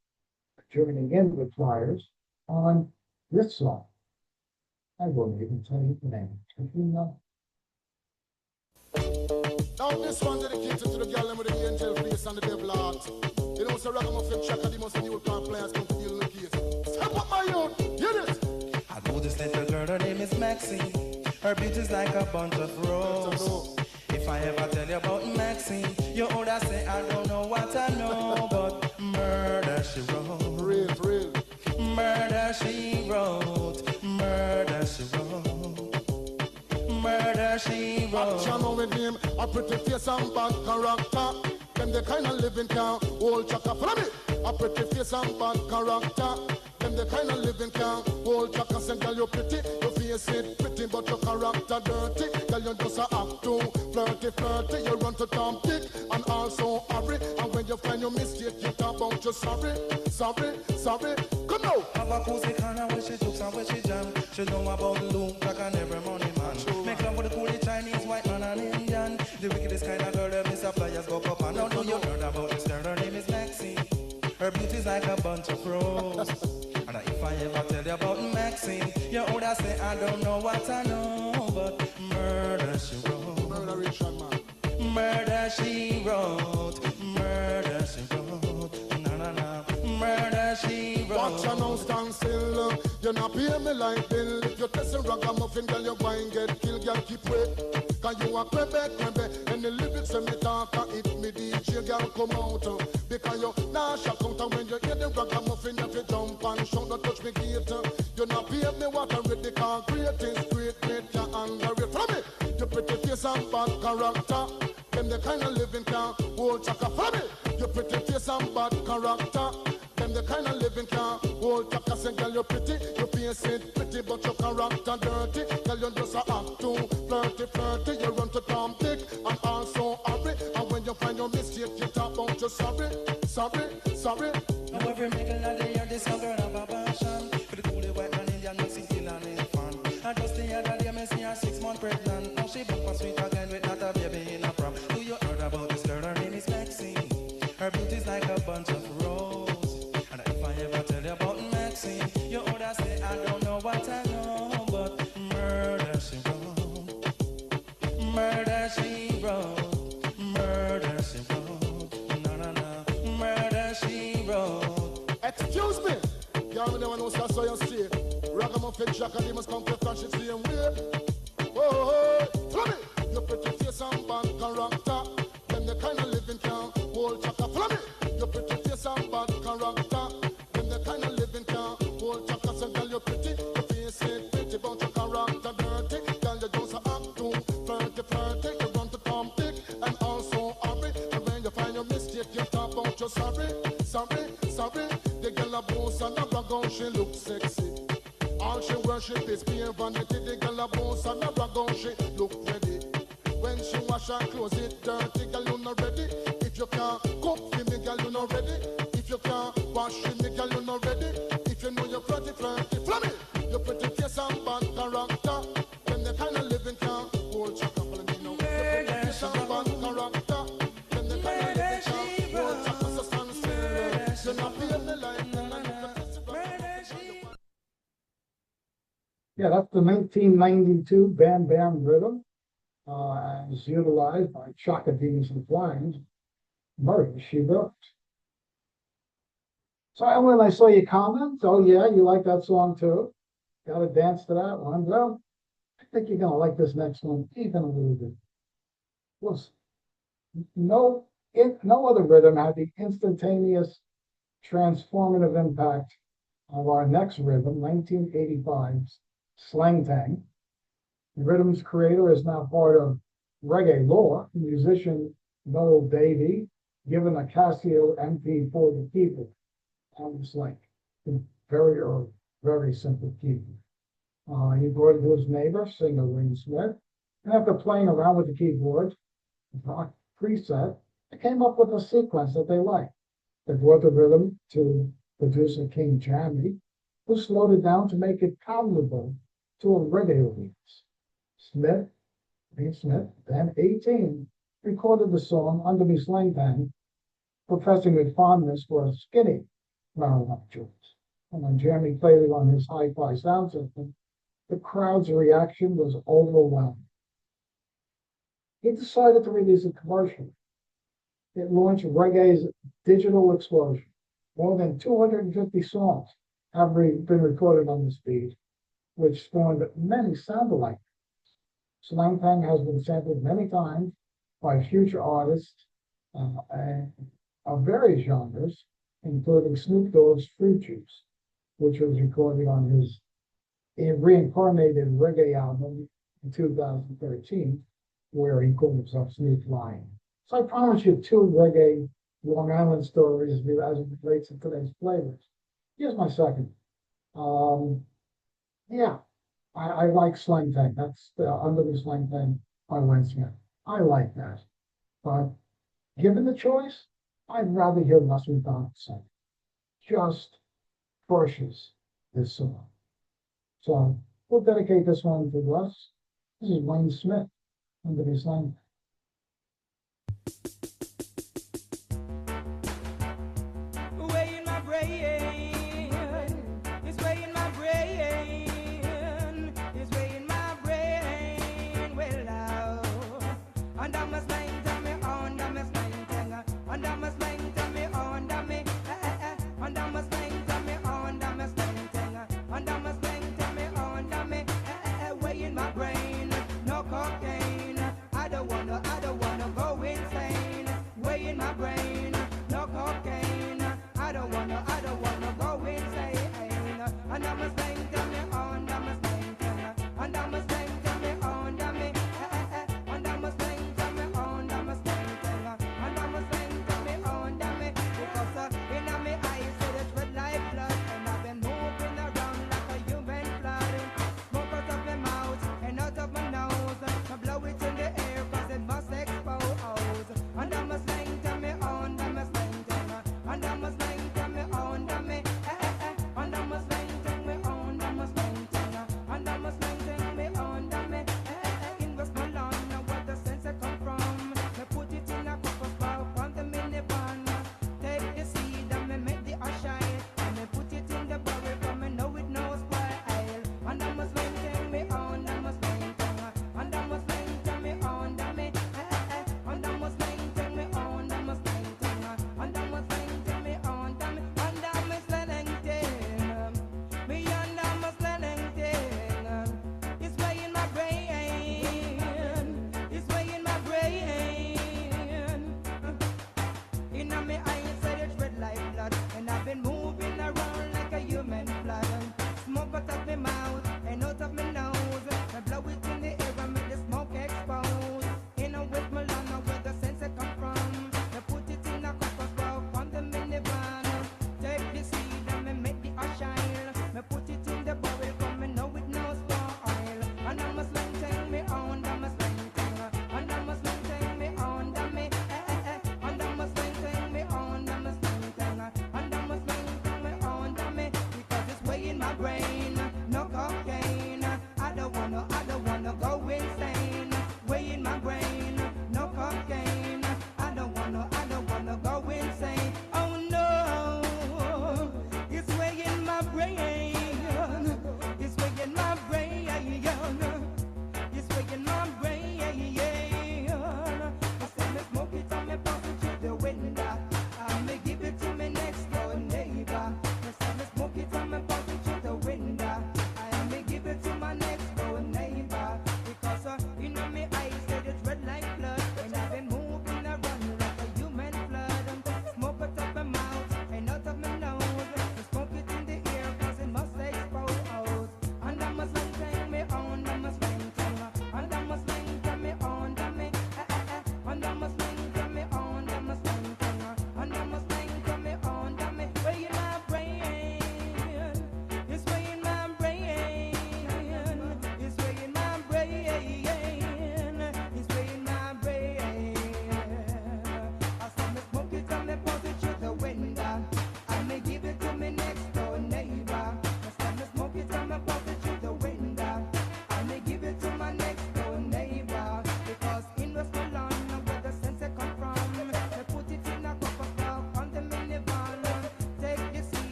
joining in with Flyers on this song. I won't even tell you the name, if you know. Now this one dedicated to the girl with the angel face and the devil heart. You know, so Ragamuffin Chaka Demus and you can't play as come to deal with the case. Step up my youth, hear this. I know this little girl, her name is Maxine. Her beauty's like a bunch of roses. If I ever tell you about Maxine, you would say I don't know what I know, but murder she wrote. Real. Murder she wrote. Murder she wrote. Murder she wrote. Action with him, a pretty face and bad character. Them the kind of living can hold Chaka. Follow me. A pretty face and bad character. Them the kind of living can hold Chaka. Say, girl, you pretty, your face it pretty, but your character dirty. Girl, you just a act too flirty. You run to Tom Dick and also hurry. And when you find your mistake, you talk about you sorry. Come now. Have a cozy corner where she jokes and where she jam. She know about Luke like an every money man. Make love with the coolie Chinese, white man and Indian. The wickedest kind of girl that Mr. Flyers go up and now do you heard about this girl? Her name is Maxine. Her beauty's like a bunch of roses. And if I ever tell you about Maxine, you would say I don't know what I know, but murder she wrote. Murder she wrote. Murder she wrote. Na. Murder she wrote. Watch you now stand still. You not pay me like bill. If you test a ragamuffin, girl, you going get killed. Girl, keep wait. Cause you a crebe. And the lyrics when me talk, it me DJ, girl, come out. Because you nah shock out. When you hear the ragamuffin, you jump and shout, don't touch me gate. You not pay me what I read the concrete is great. You underrate from me. You pretty face and bad character. Them the kind of living can hold Chaka from me. You pretty face and bad character. Them the kind of living can hold Chaka. Say, girl, you pretty, you face it pretty, but your character dirty. Girl, you just a act too flirty. You run to Tom Dick and also hurry. And when you find your mistake, you talk about you sorry. Now every middle of the year, this young girl have a passion for the coolie white man Indian mixing kill and in fun. And just the other day, me see her 6 months pregnant. Now she bump a sweet again with not a baby in a prom. Do you heard about this girl? Her name is Maxine. Her beauty's like a bunch of roses. And if I ever tell you about Maxine, you would say I don't know what I know, but murder she wrote. Murder she wrote. Murder she wrote. Na. Murder she wrote. Excuse me. Y'all never know so you see. Ragamuffin Chaka, they must come to flash it same way. Oh, follow me. You pretty face and bad character. Them the kind of living can hold Chaka. Follow me. You pretty face and bad character. Them the kind of living can hold Chaka. So girl, you pretty, you face it pretty, but your character dirty. Girl, you just a act too flirty. You run to Tom Dick and also hurry. And when you find your mistake, you talk about you sorry. The girl a boss and a brag on, she look sexy. All she worship is pure vanity. The girl a boss and a brag on, she look ready. When she wash her clothes, it dirty, girl you not ready. If you can't cook for me, girl you not ready. If you can't wash for me, girl you not ready. If you know you're flirty, follow me. You pretty face and bad character. Then the kind of living can hold Chaka. Follow me now. You pretty face and bad character. Then the kind of living can hold Chaka. So stand still. You not pay me like Yeah, that's the 1992 Bam Bam Rhythm. It's utilized by Chaka Demus and Flyers Murray, She Wrote. So Ellen, I saw your comments. Oh yeah, you like that song too? Gotta dance to that one. Well, I think you're gonna like this next one even a little bit. Listen, no other rhythm had the instantaneous transformative impact of our next rhythm, 1985's Slang Tang. The rhythm's creator is now part of reggae lore. Musician Noel Davey, given a Casio MP40 keyboard. And it's like very early, very simple keyboard. He brought it to his neighbor, singer Wayne Smith, and after playing around with the keyboard, rock preset, they came up with a sequence that they liked. They brought the rhythm to producer King Jammy, who slowed it down to make it palatable to a reggae audience. Wayne Smith, then 18, recorded the song under the Slang Tang, professing with fondness for a skinny marijuana joints. And when Jammy played it on his hi-fi sound system, the crowd's reaction was overwhelming. He decided to release a commercial. It launched reggae's digital explosion. More than 250 songs have been recorded on this beat, which spawned many sound-alike. Slang Tang has been sampled many times by future artists of various genres, including Snoop Dogg's Fruit Juice, which was recorded on his reincarnated reggae album in 2013, where he called himself Snoop Lion. So I promise you two reggae Long Island stories as it relates to today's flavors. Here's my second. Yeah, I like Slang Tang. That's Under the Slang Tang by Wayne Smith. I like that. But given the choice, I'd rather hear Russ McDonald sing. Just crushes this song. So we'll dedicate this one to Russ. This is Wayne Smith, Under the Slang Tang. Way in my brain, it's way in my brain, it's way in my brain. Well, under my slang, tell me under my slang, under my slang, tell me under me, under my slang, tell me under my slang, under my slang, tell me under me, way in my brain, no cocaine. I don't wanna go insane. Way in my brain, no cocaine. I don't wanna go insane. Under my slang, tell me under my slang, under my slang, tell me under me, under my slang, tell me under my slang, under my slang, tell me under me. Because in my eyes, see the red like blood, and I've been moving around like a human blood. Smoke out of my mouth and out of my nose. I blow it in the air 'cause it must expose. Under my slang, tell me under my slang, under my slang, tell me under me, under my slang, tell me under my slang, under my slang, tell me under me, in Westmoreland, now where the sense come from. Me put it in a cup of bar from the minivan. Take the seed and me make the ash shine, and me put it in the barrel 'cause me know it no spoil. Under my slang, tell me under my slang, under my slang, tell me under me, under my slang, tell me under my slang, under my slang, tell me under me, under my slang, me under my slang, it's way in my brain, it's way in my brain. In my eyes, said it's red like blood, and I've been moving around like a human blood. Smoke out of my mouth and out of my nose. I blow it in the air and make the smoke expose. In a Westmoreland, where the sense come from. I put it in a cup of smoke from the minivan. Take the seed and me make the ash shine. Me put it in the barrel 'cause me know it no spoil. Under my slang, tell me under my slang, under my slang, tell me under me, under my slang, tell me under my slang, under my slang, tell me under me, because it's way in my brain, no cocaine. I don't wanna go insane. Way in my brain, no cocaine. I don't wanna go insane. Oh no, it's way in my brain. It's way in my brain. It's way in my brain. I said me smoke it and me pass it to the window.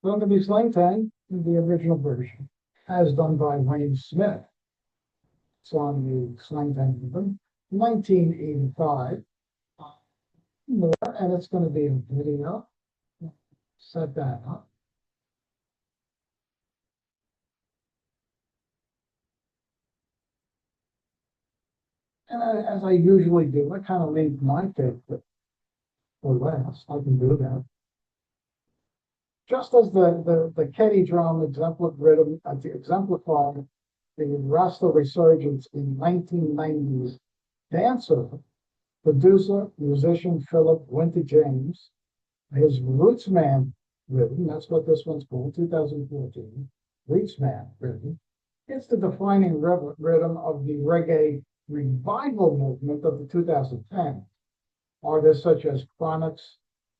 going to be Slang Tang in the original version, as done by Wayne Smith. It's on the Slang Tang album, 1985. And it's going to be a video. Set that up. And as I usually do, I kind of leave my favorite for last. I can do that. Just as the Kenny drum exemplified the Rasta resurgence in 1990s dancer, producer, musician Philip Winter James, his Roots Man rhythm, that's what this one's called, 2014, Roots Man rhythm, it's the defining rhythm of the reggae revival movement of the 2010s. Artists such as Chronix,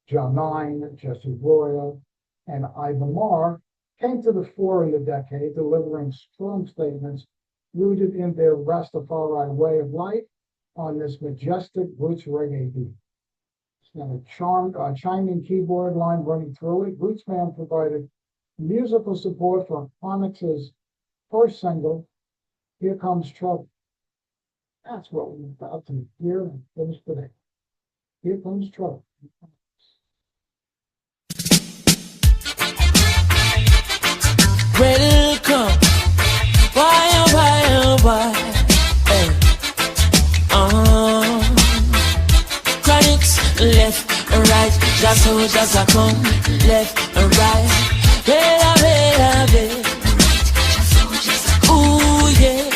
Janine, Jesse Royal, and Ivan Marr came to the fore in the decade, delivering strong statements rooted in their Rastafari way of life on this majestic roots reggae beat. It's got a chiming keyboard line running through it. Rootsman provided musical support for Chronix's first single, Here Comes Trouble. That's what we're about to hear and finish today. Here Comes Trouble. Welcome. Why, oh, why, oh, why? Hey. Chronics, left and right. Just soldiers are come, left and right. Bella, bella, bella. Ooh, yeah.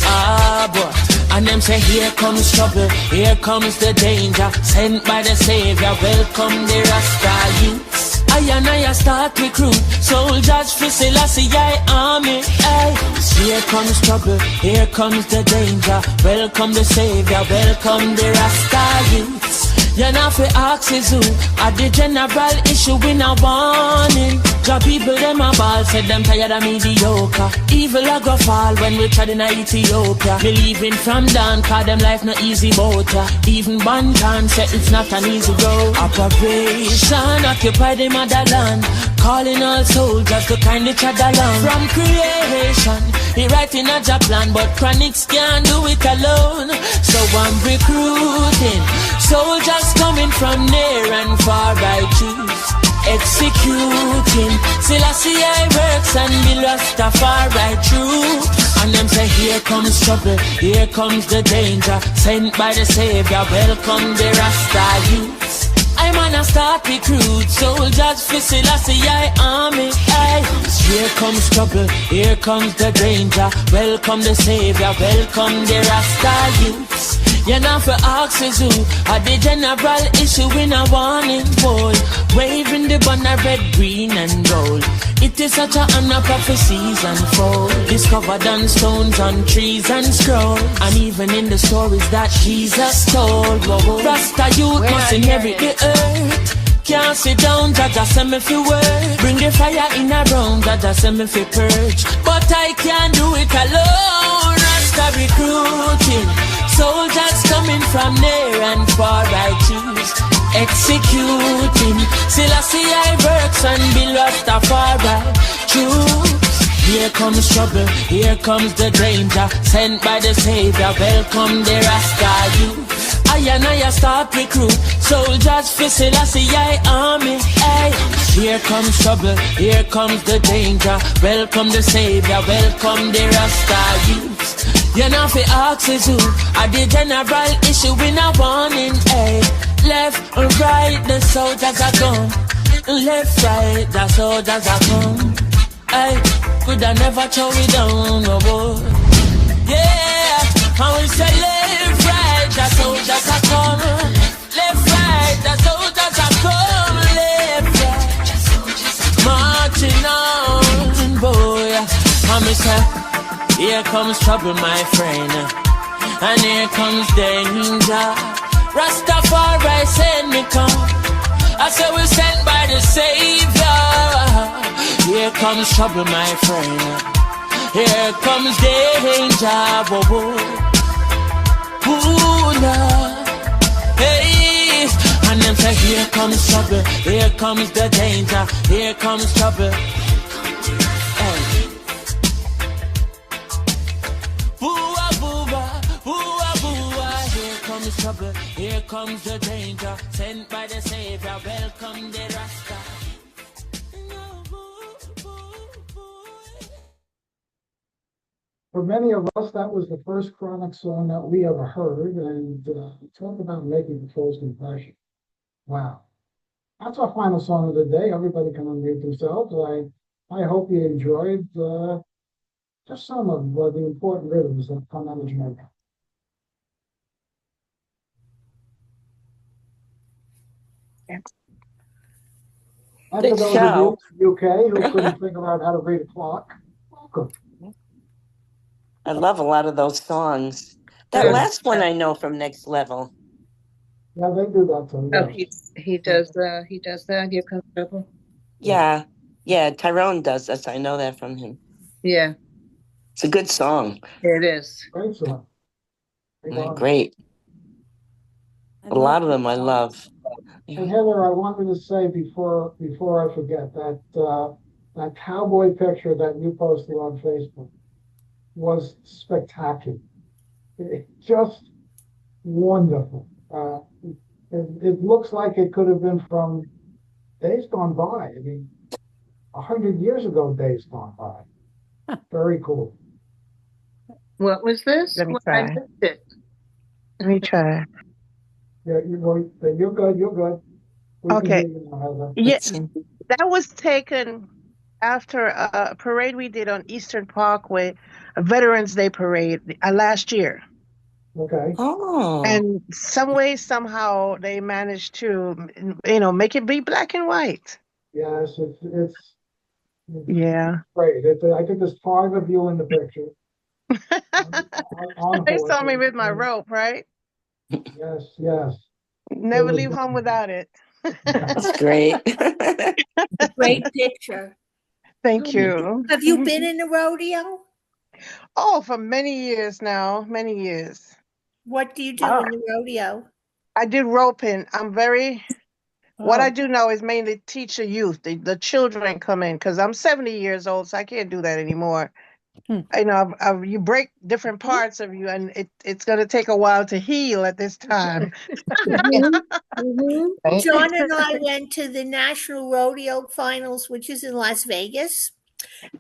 Ah, boy. And them say, here comes trouble, here comes the danger. Sent by the Savior, welcome the Rasta youths. I start recruit soldiers for Selassie army. Ay. Here comes trouble, here comes the danger. Welcome the Savior, welcome the Rasta youths. You're not for axes who at the general issue in a warning. The people them a ball, said them tired of mediocre. Evil a go fall when we tried in Ethiopia. Believing from down, cause them life no easy boat. Even Bantan said it's not an easy road. Operation occupy the motherland, calling all soldiers to kind each other along. From creation, he writing a job plan, but Chronix can't do it alone. So I'm recruiting soldiers coming from near and far. I choose executing Selassie works and the Rastafari true. And them say, here comes trouble, here comes the danger. Sent by the Savior, welcome the Rasta youths. I'm on a start recruit soldiers for Selassie army. Ay. Here comes trouble, here comes the danger. Welcome the Savior, welcome the Rasta youths. You're not for axes who are the general issue in a warning boy. Waving the banner red, green and gold. It is such a honor prophecies unfold. Discovered on stones, on trees and scroll. And even in the stories that Jesus told. Rasta youth must inherit the earth. Can't sit down, Jaja send me fi work. Bring the fire in a room, Jaja send me fi purge. But I can't do it alone. Rasta recruiting soldiers coming from near and far. I choose executing Selassie works and be Rastafari choose. Here comes trouble, here comes the danger. Sent by the Savior, welcome the Rasta youth. I start recruit soldiers for Selassie army. Ay. Here comes trouble, here comes the danger. Welcome the Savior, welcome the Rasta youths. You're not for axes who are the general issue in a warning. Ay. Left and right, the soldiers are gone. Left, right, the soldiers are gone. Ay. Could I never throw it down, no boy. Yeah, I will say left, right, the soldiers are come. Left, right, the soldiers are come. Left, right, the soldiers are come. Marching on, boy. I'm say, here comes trouble, my friend, and here comes danger. Rastafari send me come. I say we sent by the Savior. Here comes trouble, my friend. Here comes danger. Whoa, whoa. Ooh, nah. Hey. And them say, here Here comes trouble, here comes the danger, here comes trouble. Hey. Boo-ah, boo-ah, boo-ah, boo-ah. Here comes trouble, here comes the danger. Sent by the Savior, welcome the Rasta. For many of us, that was the first Chronic song that we ever heard, and talk about making the first impression. Wow. That's our final song of the day. Everybody can unmute themselves. I hope you enjoyed just some of the important rhythms that come out of Jamaica. And Good for those show. of you in the UK who couldn't figure out how to read a clock, welcome. I love a lot of those songs. That Yeah. last one I know from Next Level. Yeah, they do that too. Oh, Yes. he does that. Here comes trouble. Yeah, Tyrone does this. I know that from him. Yeah, It's a good song. it is. Great song. Great. A lot of them I love. And Heather, I wanted to say before I forget that that cowboy picture that you posted on Facebook was spectacular. Just wonderful. It looks like it could have been from days gone by. I mean, 100 years ago, days gone by. Very cool. What was this? Let me I try. missed it. Let me try. Yeah, you're good. You're good. We can Okay. hear you now, Heather. Yeah, that was taken after a parade we did on Eastern Parkway, a Veterans Day parade last year. Okay. Oh. And some way, somehow, they managed to, make it be black and white. Yes, it's Yeah. great. I think there's 5 of you in the picture. on They saw me horses. with my rope, right? Yes, yes. Never was leave home without it. That's great. Great picture. Thank you. Have you been in a rodeo? Oh, for many years now, many years. What do you do in the rodeo? I did roping. What I Oh. do now is mainly teach the youth. The children come in because I'm 70 years old, so I can't do that anymore. You break different parts of you, and it's going to take a while to heal at this time. Right? John and I went to the National Rodeo Finals, which is in Las Vegas.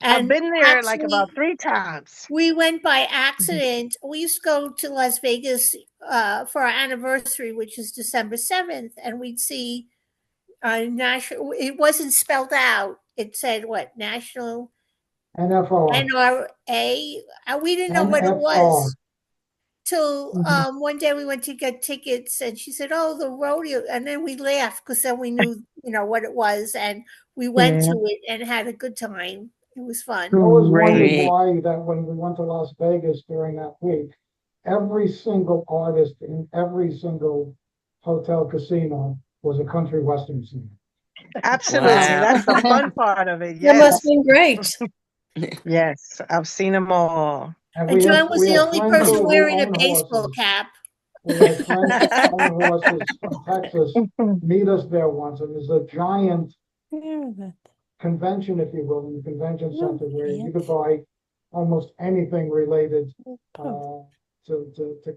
And I've been there like about 3 times. We went by accident. We used to go to Las Vegas for our anniversary, which is December 7th, and we'd see national. It wasn't spelled out. It said what? National NFR. NRA. We didn't know what it NFR. was. Till one day we went to get tickets, and she said, "Oh, the rodeo," and then we laughed because then we knew, what it was, and we went to it and had a good time. It was fun. I always wondered Great. why that when we went to Las Vegas during that week, every single artist in every single hotel casino was a country western singer. Absolutely. Wow. That's the fun part of it. That must Yes. have been great. Yes. I've seen them all. And John was the only person who wearing a own baseball horses. cap. We had friends who own horses from Texas meet us there once, and there's a giant convention, if you will, in the convention center where you could buy almost anything related to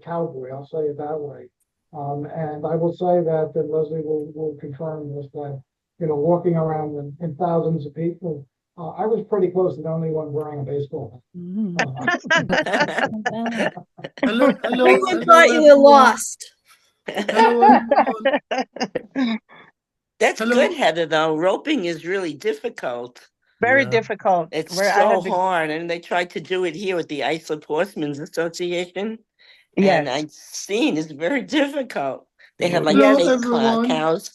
cowboy. I'll say it that way. And I will say that Leslie will confirm this, that walking around in thousands of people, I was pretty close to the only one wearing a baseball. Hello, Everyone thought you were lost. That's Hello. good, Heather, though. Roping is really difficult. Very difficult. It's Where I so had to- hard. And they tried to do it here with the Islip Horsemen's Association. Yes. And I've seen it's very difficult. They have like Hello, fake everyone. cows.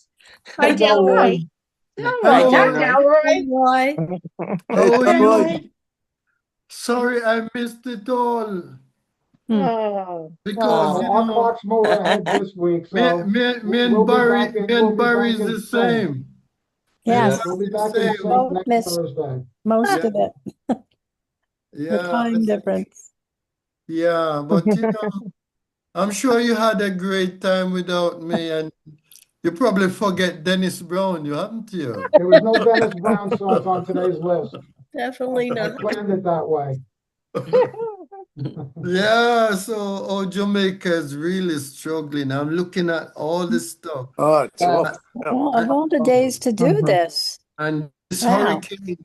Hi, Delroy. Right, Hello. Delroy. How are Delroy. you? Sorry, I missed it all. Oh. Because, Our clock's moving ahead this week, so me we'll and be Barry, back in- Barry's we'll be back in the sync. same. Yes. We'll be back in Same. sync next Miss- Thursday. Most Yeah. of it, the Yeah, time difference. yeah, but I'm sure you had a great time without me, and You probably forget Dennis Brown, you haven't you? There was no Dennis Brown songs on today's list. Definitely I not. planned it that way. Yeah, so Jamaica is really struggling. I'm looking at all this stuff. Oh, it's Wow. rough. Yeah. Well, of all the days to do this. And this Wow. hurricane,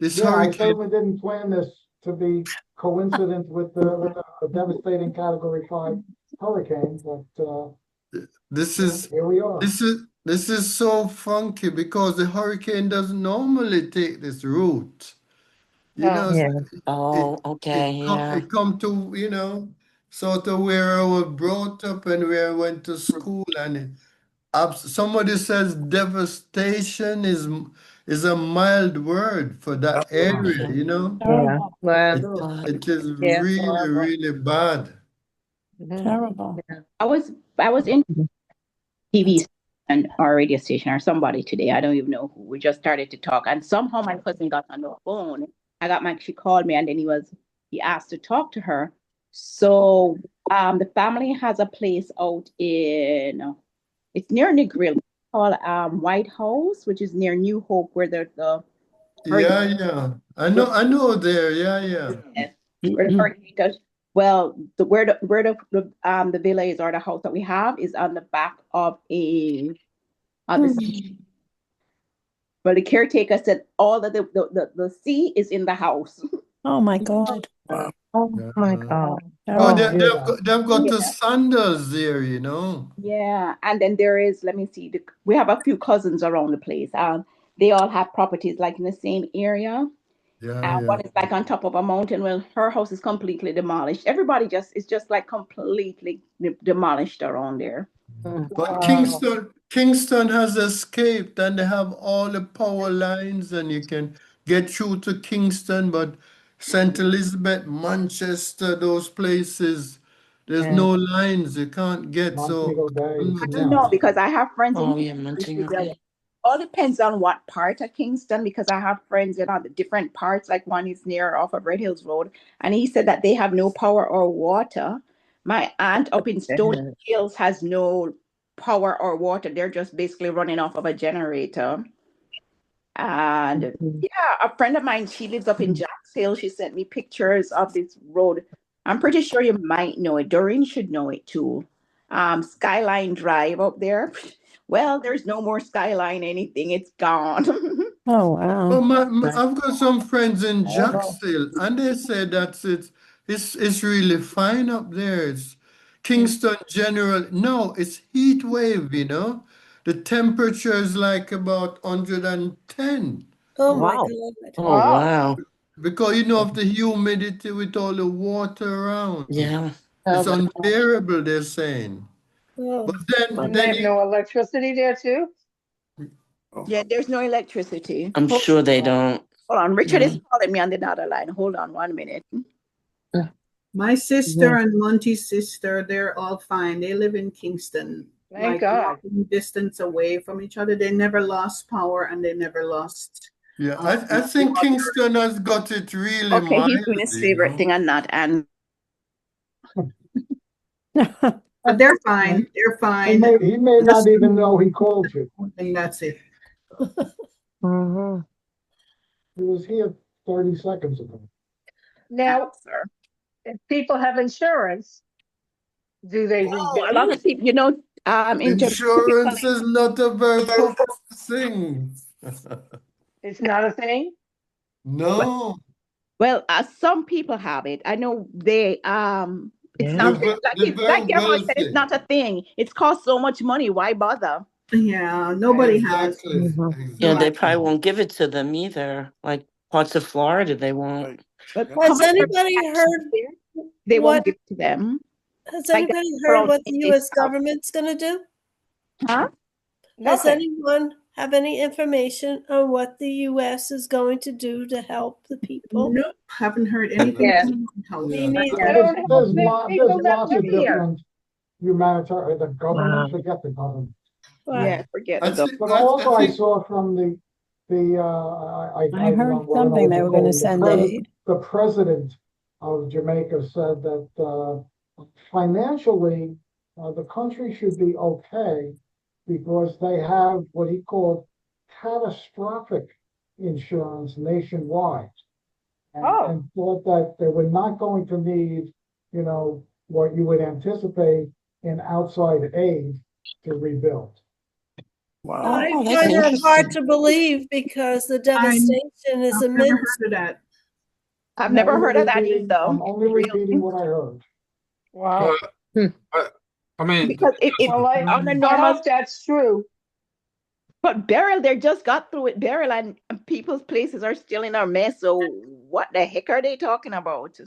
this Yeah, I hurricane, certainly didn't plan this to be coincident with the devastating Category 5 hurricane, but this is here we are. this is so funky because the hurricane doesn't normally take this route. You know, Yeah. Oh, okay, yeah. it come to, sort of where I was brought up and where I went to school, and somebody says devastation is a mild word for that area, you know. Yeah. Terrible. Well, It is yeah. really, really bad. Terrible. I was in TV and our radio station or somebody today. I don't even know who. We just started to talk, and somehow my cousin got on the phone. She called me, and then he asked to talk to her. So the family has a place out it's near Negril called White House, which is near New Hope, where the Yeah. I know there. Yeah. where the hurricane does. Well, where the villa is, or the house that we have, is on the back of the sea. Well, the caretaker said all of the sea is in the house. Oh my God. Oh my God. Oh, Terrible. they've got the Yeah. sandals there, you know. Yeah, and then there is, let me see, we have a few cousins around the place. They all have properties like in the same area. Yeah. One is like on top of a mountain. Well, her house is completely demolished. Everybody is just like completely demolished around there. But Kingston has escaped, and they have all the power lines, and you can get through to Kingston, but St. Elizabeth, Manchester, those places, there's no lines. You can't get. So Montego Bay. I don't know, because I have friends in Oh, yeah, Montego Bay. all depends on what part of Kingston, because I have friends in the different parts. Like one is near off of Red Hills Road, and he said that they have no power or water. My aunt up in Stony Hills has no power or water. They're just basically running off of a generator. And yeah, a friend of mine, she lives up in Jacks Hill. She sent me pictures of this road. I'm pretty sure you might know it. Doreen should know it too. Skyline Drive up there. Well, there's no more Skyline anything. It's gone. Oh wow. Oh, I've got some friends in Jacksonville, and they say that it's really fine up there. It's Kingston General. No, it's heat wave, you know. The temperature is like about 110. Oh my Wow. God. Oh, wow. Because of the humidity with all the water around. Yeah. It's unbearable, they're saying. Oh. But And they have no electricity there too? Yeah, there's no electricity. I'm sure they don't. Hold on. Richard is calling me on the other line. Hold on 1 minute. My sister and Monty's sister, they're all fine. They live in Kingston. Thank God. Walking distance away from each other. They never lost power and they never lost. Yeah, I think Kingston has got it really Okay, he's mild, doing his you favorite know. thing and not. And But they're fine. They're fine. He may not even know he called you. And that's it. He was here 30 seconds ago. Now, if people have insurance, do they a lot of people, in Insurance is not a very popular thing. It's not a thing? No. Well, some people have it. I know they it's Yeah. not They're like your very boss said, it's wealthy. not a thing. It's cost so much money. Why bother? Yeah, nobody has. Yeah, they probably won't give it to them either. Like parts of Florida, they won't. But Has anybody heard they what- won't give it to them? Has Like anybody their heard own what the state US stuff. government's gonna do? Huh? Does Nothing. anyone have any information on what the US is going to do to help the people? Nope, haven't heard anything. Yeah. from the house. Me neither. There's People that lots of live here. different humanitarian, the government, forget the government. Yeah, forget I it. think- But I also I think- saw from I heard something they were going to send aid. The president of Jamaica said that financially, the country should be okay, because they have what he called catastrophic insurance nationwide. And thought that they were not going to need, what you would anticipate in outside aid to rebuild. I Oh, that's find that hard interesting. to believe because the devastation is I've never immense. heard of that. I've I'm never only heard of that repeating- either. I'm only repeating what I heard. Wow. I mean, Because if Well, on a I normal, hope that's true. but Beryl, they just got through it. Beryl and people's places are still in a mess. So what the heck are they talking about?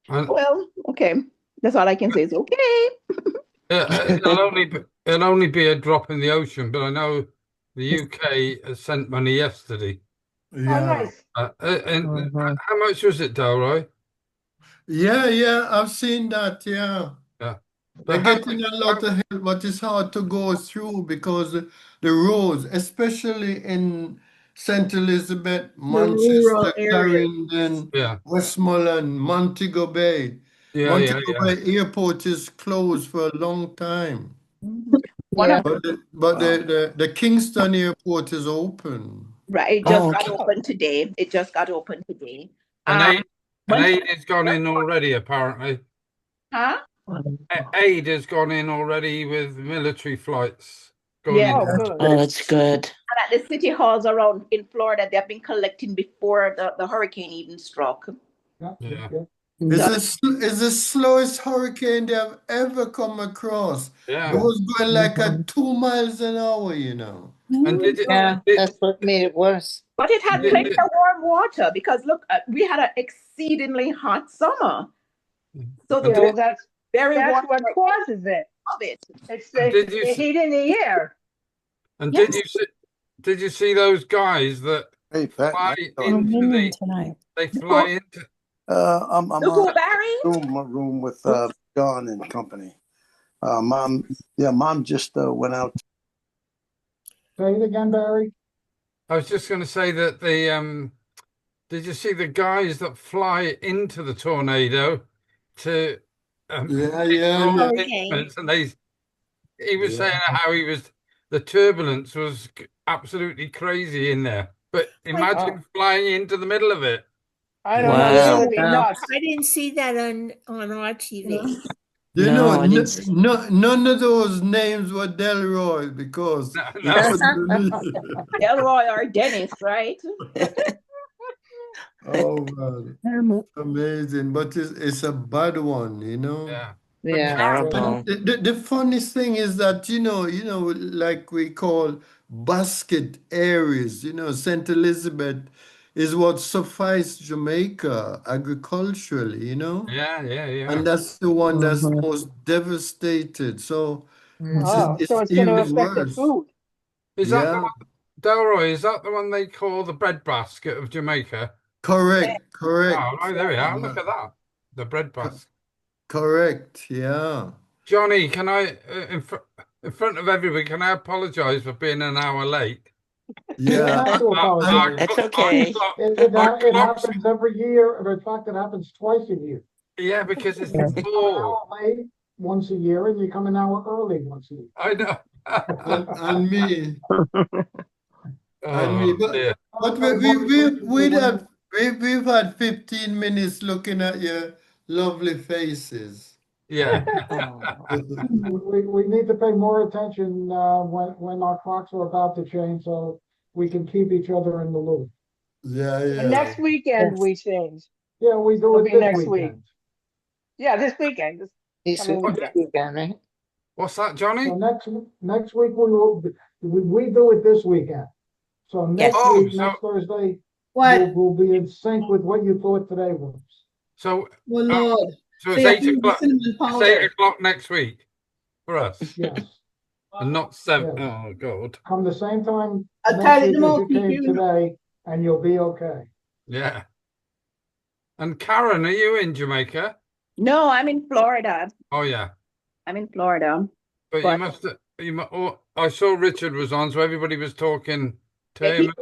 Well, okay. That's all I can say is okay. it'll only be a drop in the ocean, but I know the UK has sent money yesterday. Yeah. nice. And how much was it, Delroy? Yeah, I've seen that, yeah. Yeah. They're getting a lot of help, but it's hard to go through because the roads, especially in St. Elizabeth, rural Manchester, areas. Clarendon, Yeah. Westmoreland, Montego Bay. Yeah, Montego Bay Airport is closed for a long time. Yeah. But the Kingston Airport is open. Right. It just got open today. It just got open today. And aid has gone in already, apparently. Huh? Aid has gone in already with military flights going Yeah. in. Oh, that's good. And at the city halls around in Florida, they've been collecting before the hurricane even struck. Yeah. It's the slowest hurricane they have ever come across. Yeah. It was going like at 2 miles an hour, And that's what made it worse. But it had plenty of warm water because look, we had an exceedingly hot summer. So that's very warm what causes it. Of it. It's the heat in the air. And Yes. did you see those guys that fly into they fly into I'm Look who, Barry? room with John and company. Mom just went out. Say it again, Barry. I was just going to say that did you see the guys that fly into the tornado to instruments, and he was saying how the turbulence was absolutely crazy in there. But imagine flying into the middle of it. I don't know. It would be nuts. I didn't see that on our TV. None of those names were Delroy because Delroy or Dennis, right? oh man, amazing! But it's a bad one, Yeah. Terrible. The funniest thing is that like we call basket areas. St. Elizabeth is what sufficed Jamaica agriculturally. Yeah. And that's the one that's most devastated. So so it's going to affect the food. Is that the one, Delroy? Is that the one they call the breadbasket of Jamaica? Correct. Oh, right, there we are. Look at that. The breadbasket. Correct. Yeah. Johnny, can I, in front of everybody, can I apologize for being an hour late? Yeah. That's okay. It happens every year. In fact, it happens twice a year. Yeah, because it's You the come an fall. hour late once a year, and you come an hour early once a year. I know. and me. Oh, But we've had 15 minutes looking at your lovely faces. Yeah. we need to pay more attention when our clocks are about to change, so we can keep each other in the loop. Yeah. And next weekend we change. Yeah, we do It'll it be this next weekend. week. Yeah, this weekend. This weekend, right? What's that, Johnny? So next week we do it this weekend. So next week, next Thursday, we'll be in sync with what you thought today was. So, Lord. so it's 8 o'clock. It's 8 o'clock next week for us. Yes. And not 7. Yes. Oh God. Come the same time I'll next tell you week the as most you came today, and you'll be okay. Yeah. And Karen, are you in Jamaica? No, I'm in Florida. Oh yeah. I'm in Florida. But you must. I saw Richard was on, so everybody was talking to him.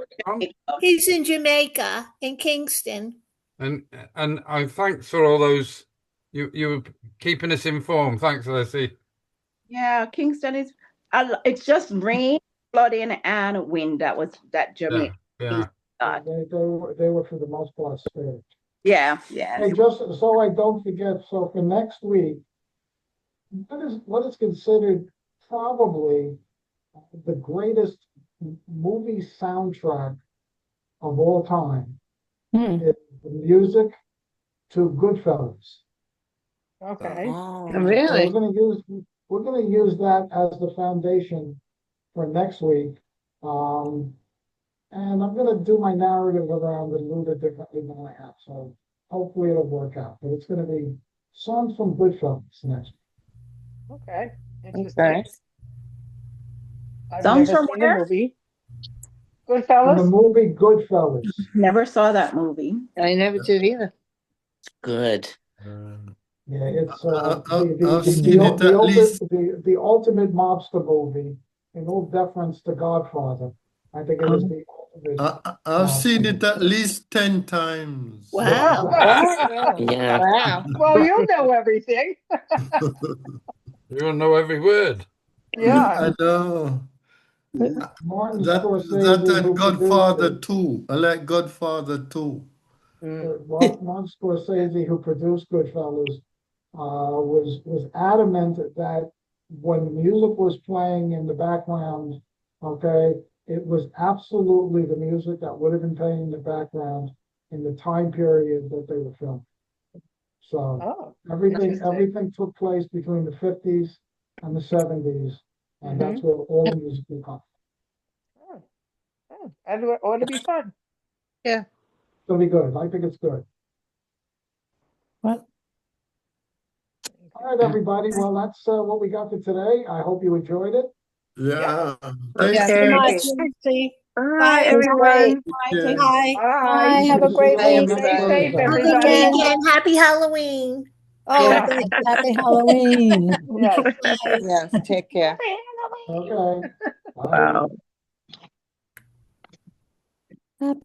He's in Jamaica, in Kingston. And I thanks for all those. You were keeping us informed. Thanks, Leslie. Yeah, Kingston is. It's just rain, flooding, and wind that Jamaica. Yeah. They were for the most part spared. Yeah. Hey, just so I don't forget, so for next week, what is considered probably the greatest movie soundtrack of all time is the music to Goodfellas. Okay. Oh. So Really? we're gonna use that as the foundation for next week. And I'm gonna do my narrative around it a little bit differently than I have, so hopefully it'll work out. But it's gonna be songs from Goodfellas next week. Okay. Interesting. Okay. I've Songs never from seen the where? movie. From the Goodfellas? movie Goodfellas. Never saw that movie. I never did either. Good. Yeah, it's I've seen it at least. the ultimate mobster movie. In all deference to Godfather, I think it is the ultimate. I've seen it at least 10 times. Wow. Yeah. Wow. Well, you'll know everything. You'll know every word. Yeah. I know. Martin That Scorsese, and who Godfather produced it. 2. I like Godfather 2. Martin Scorsese, who produced Goodfellas, was adamant that when music was playing in the background, okay, it was absolutely the music that would have been playing in the background in the time period that they were filming. So everything took place between the 50s and the 70s, and that's where all the music will come. That ought to be fun. Yeah. It'll be good. I think it's good. What? All right, everybody. Well, that's what we got for today. I hope you enjoyed it. Yeah. Thanks Thanks. so much, Lucy. Bye, everyone. Yeah. Bye. Bye. Have a See great you week. next Stay safe, Thursday. everybody. Weekend. Happy Halloween. Oh, Yeah. thanks. Happy Halloween. Yes. Bye. Yes. Take care. Okay. Bye. Happy